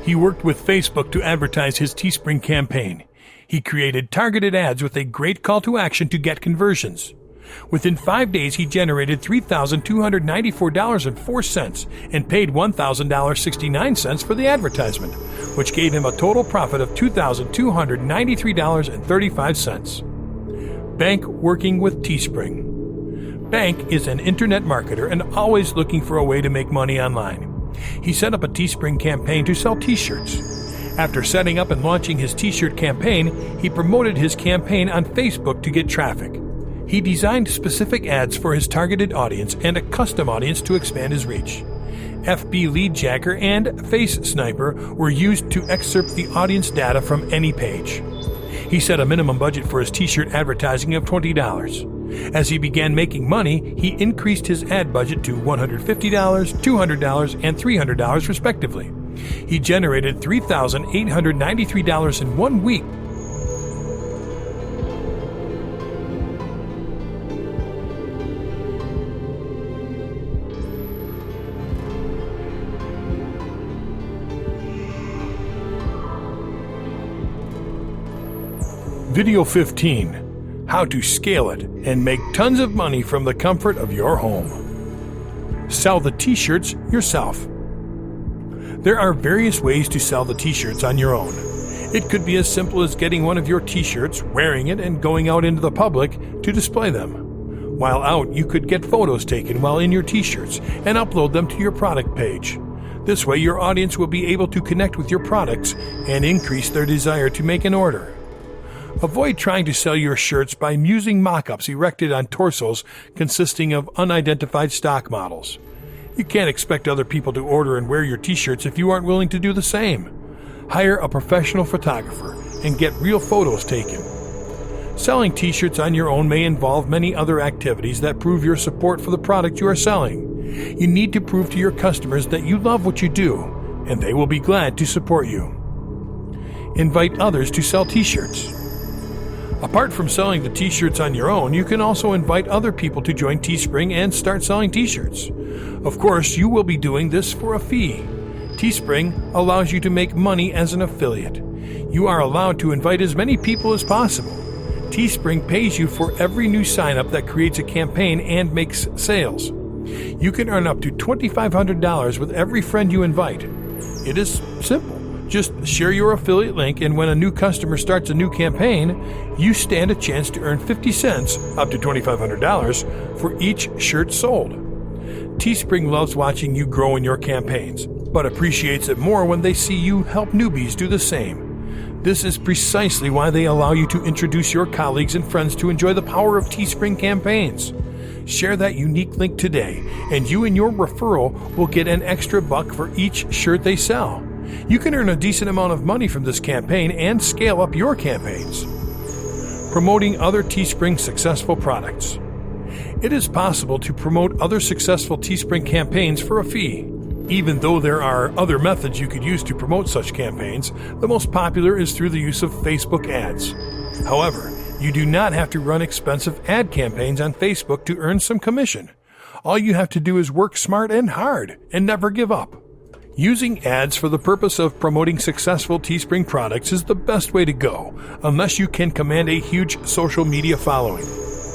A: He worked with Facebook to advertise his Teespring campaign. He created targeted ads with a great call to action to get conversions. Within 5 days, he generated $3,294.04 and paid $1,000.69 for the advertisement, which gave him a total profit of $2,293.35. Bank working with Teespring. Bank is an internet marketer and always looking for a way to make money online. He set up a Teespring campaign to sell t-shirts. After setting up and launching his t-shirt campaign, he promoted his campaign on Facebook to get traffic. He designed specific ads for his targeted audience and a custom audience to expand his reach. FB Lead Jacker and Face Sniper were used to excerpt the audience data from any page. He set a minimum budget for his t-shirt advertising of $20. As he began making money, he increased his ad budget to $150, $200, and $300 respectively. He generated $3,893 in 1 week. Video 15: How to scale it and make tons of money from the comfort of your home. Sell the t-shirts yourself. There are various ways to sell the t-shirts on your own. It could be as simple as getting one of your t-shirts, wearing it, and going out into the public to display them. While out, you could get photos taken while in your t-shirts and upload them to your product page. This way, your audience will be able to connect with your products and increase their desire to make an order. Avoid trying to sell your shirts by using mock-ups erected on torsos consisting of unidentified stock models. You can't expect other people to order and wear your t-shirts if you aren't willing to do the same. Hire a professional photographer and get real photos taken. Selling t-shirts on your own may involve many other activities that prove your support for the product you are selling. You need to prove to your customers that you love what you do, and they will be glad to support you. Invite others to sell t-shirts. Apart from selling the t-shirts on your own, you can also invite other people to join Teespring and start selling t-shirts. Of course, you will be doing this for a fee. Teespring allows you to make money as an affiliate. You are allowed to invite as many people as possible. Teespring pays you for every new sign-up that creates a campaign and makes sales. You can earn up to $2,500 with every friend you invite. It is simple. Just share your affiliate link, and when a new customer starts a new campaign, you stand a chance to earn 50 cents, up to $2,500, for each shirt sold. Teespring loves watching you grow in your campaigns, but appreciates it more when they see you help newbies do the same. This is precisely why they allow you to introduce your colleagues and friends to enjoy the power of Teespring campaigns. Share that unique link today, and you and your referral will get an extra buck for each shirt they sell. You can earn a decent amount of money from this campaign and scale up your campaigns. Promoting other Teespring successful products. It is possible to promote other successful Teespring campaigns for a fee. Even though there are other methods you could use to promote such campaigns, the most popular is through the use of Facebook ads. However, you do not have to run expensive ad campaigns on Facebook to earn some commission. All you have to do is work smart and hard and never give up. Using ads for the purpose of promoting successful Teespring products is the best way to go, unless you can command a huge social media following.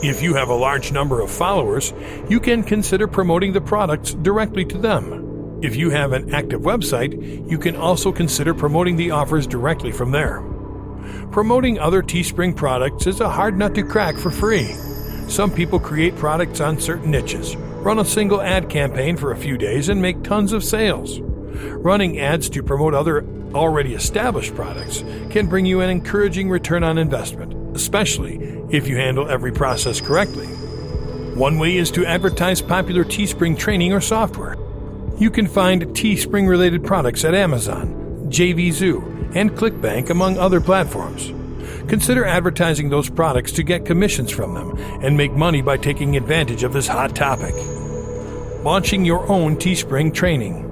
A: If you have a large number of followers, you can consider promoting the products directly to them. If you have an active website, you can also consider promoting the offers directly from there. Promoting other Teespring products is a hard nut to crack for free. Some people create products on certain niches, run a single ad campaign for a few days, and make tons of sales. Running ads to promote other already established products can bring you an encouraging return on investment, especially if you handle every process correctly. One way is to advertise popular Teespring training or software. You can find Teespring-related products at Amazon, JVZoo, and ClickBank, among other platforms. Consider advertising those products to get commissions from them and make money by taking advantage of this hot topic. Launching your own Teespring training.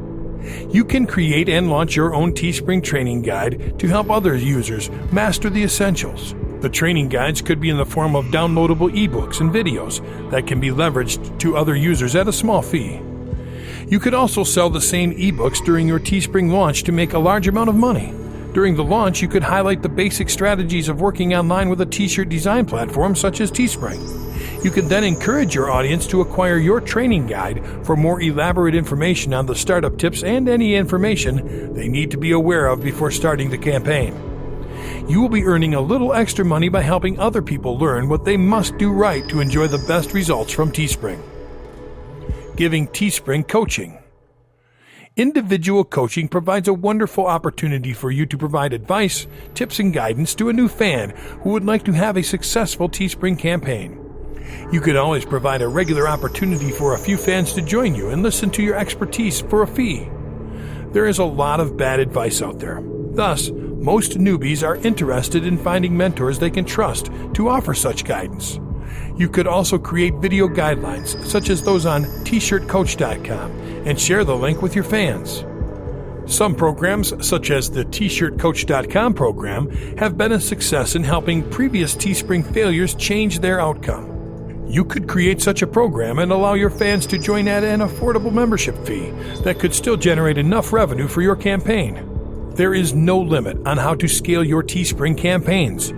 A: You can create and launch your own Teespring training guide to help other users master the essentials. The training guides could be in the form of downloadable ebooks and videos that can be leveraged to other users at a small fee. You could also sell the same ebooks during your Teespring launch to make a large amount of money. During the launch, you could highlight the basic strategies of working online with a t-shirt design platform such as Teespring. You can then encourage your audience to acquire your training guide for more elaborate information on the startup tips and any information they need to be aware of before starting the campaign. You will be earning a little extra money by helping other people learn what they must do right to enjoy the best results from Teespring. Giving Teespring coaching. Individual coaching provides a wonderful opportunity for you to provide advice, tips, and guidance to a new fan who would like to have a successful Teespring campaign. You could always provide a regular opportunity for a few fans to join you and listen to your expertise for a fee. There is a lot of bad advice out there. Thus, most newbies are interested in finding mentors they can trust to offer such guidance. You could also create video guidelines, such as those on tshirtcoach.com, and share the link with your fans. Some programs, such as the tshirtcoach.com program, have been a success in helping previous Teespring failures change their outcome. You could create such a program and allow your fans to join at an affordable membership fee that could still generate enough revenue for your campaign. There is no limit on how to scale your Teespring campaigns.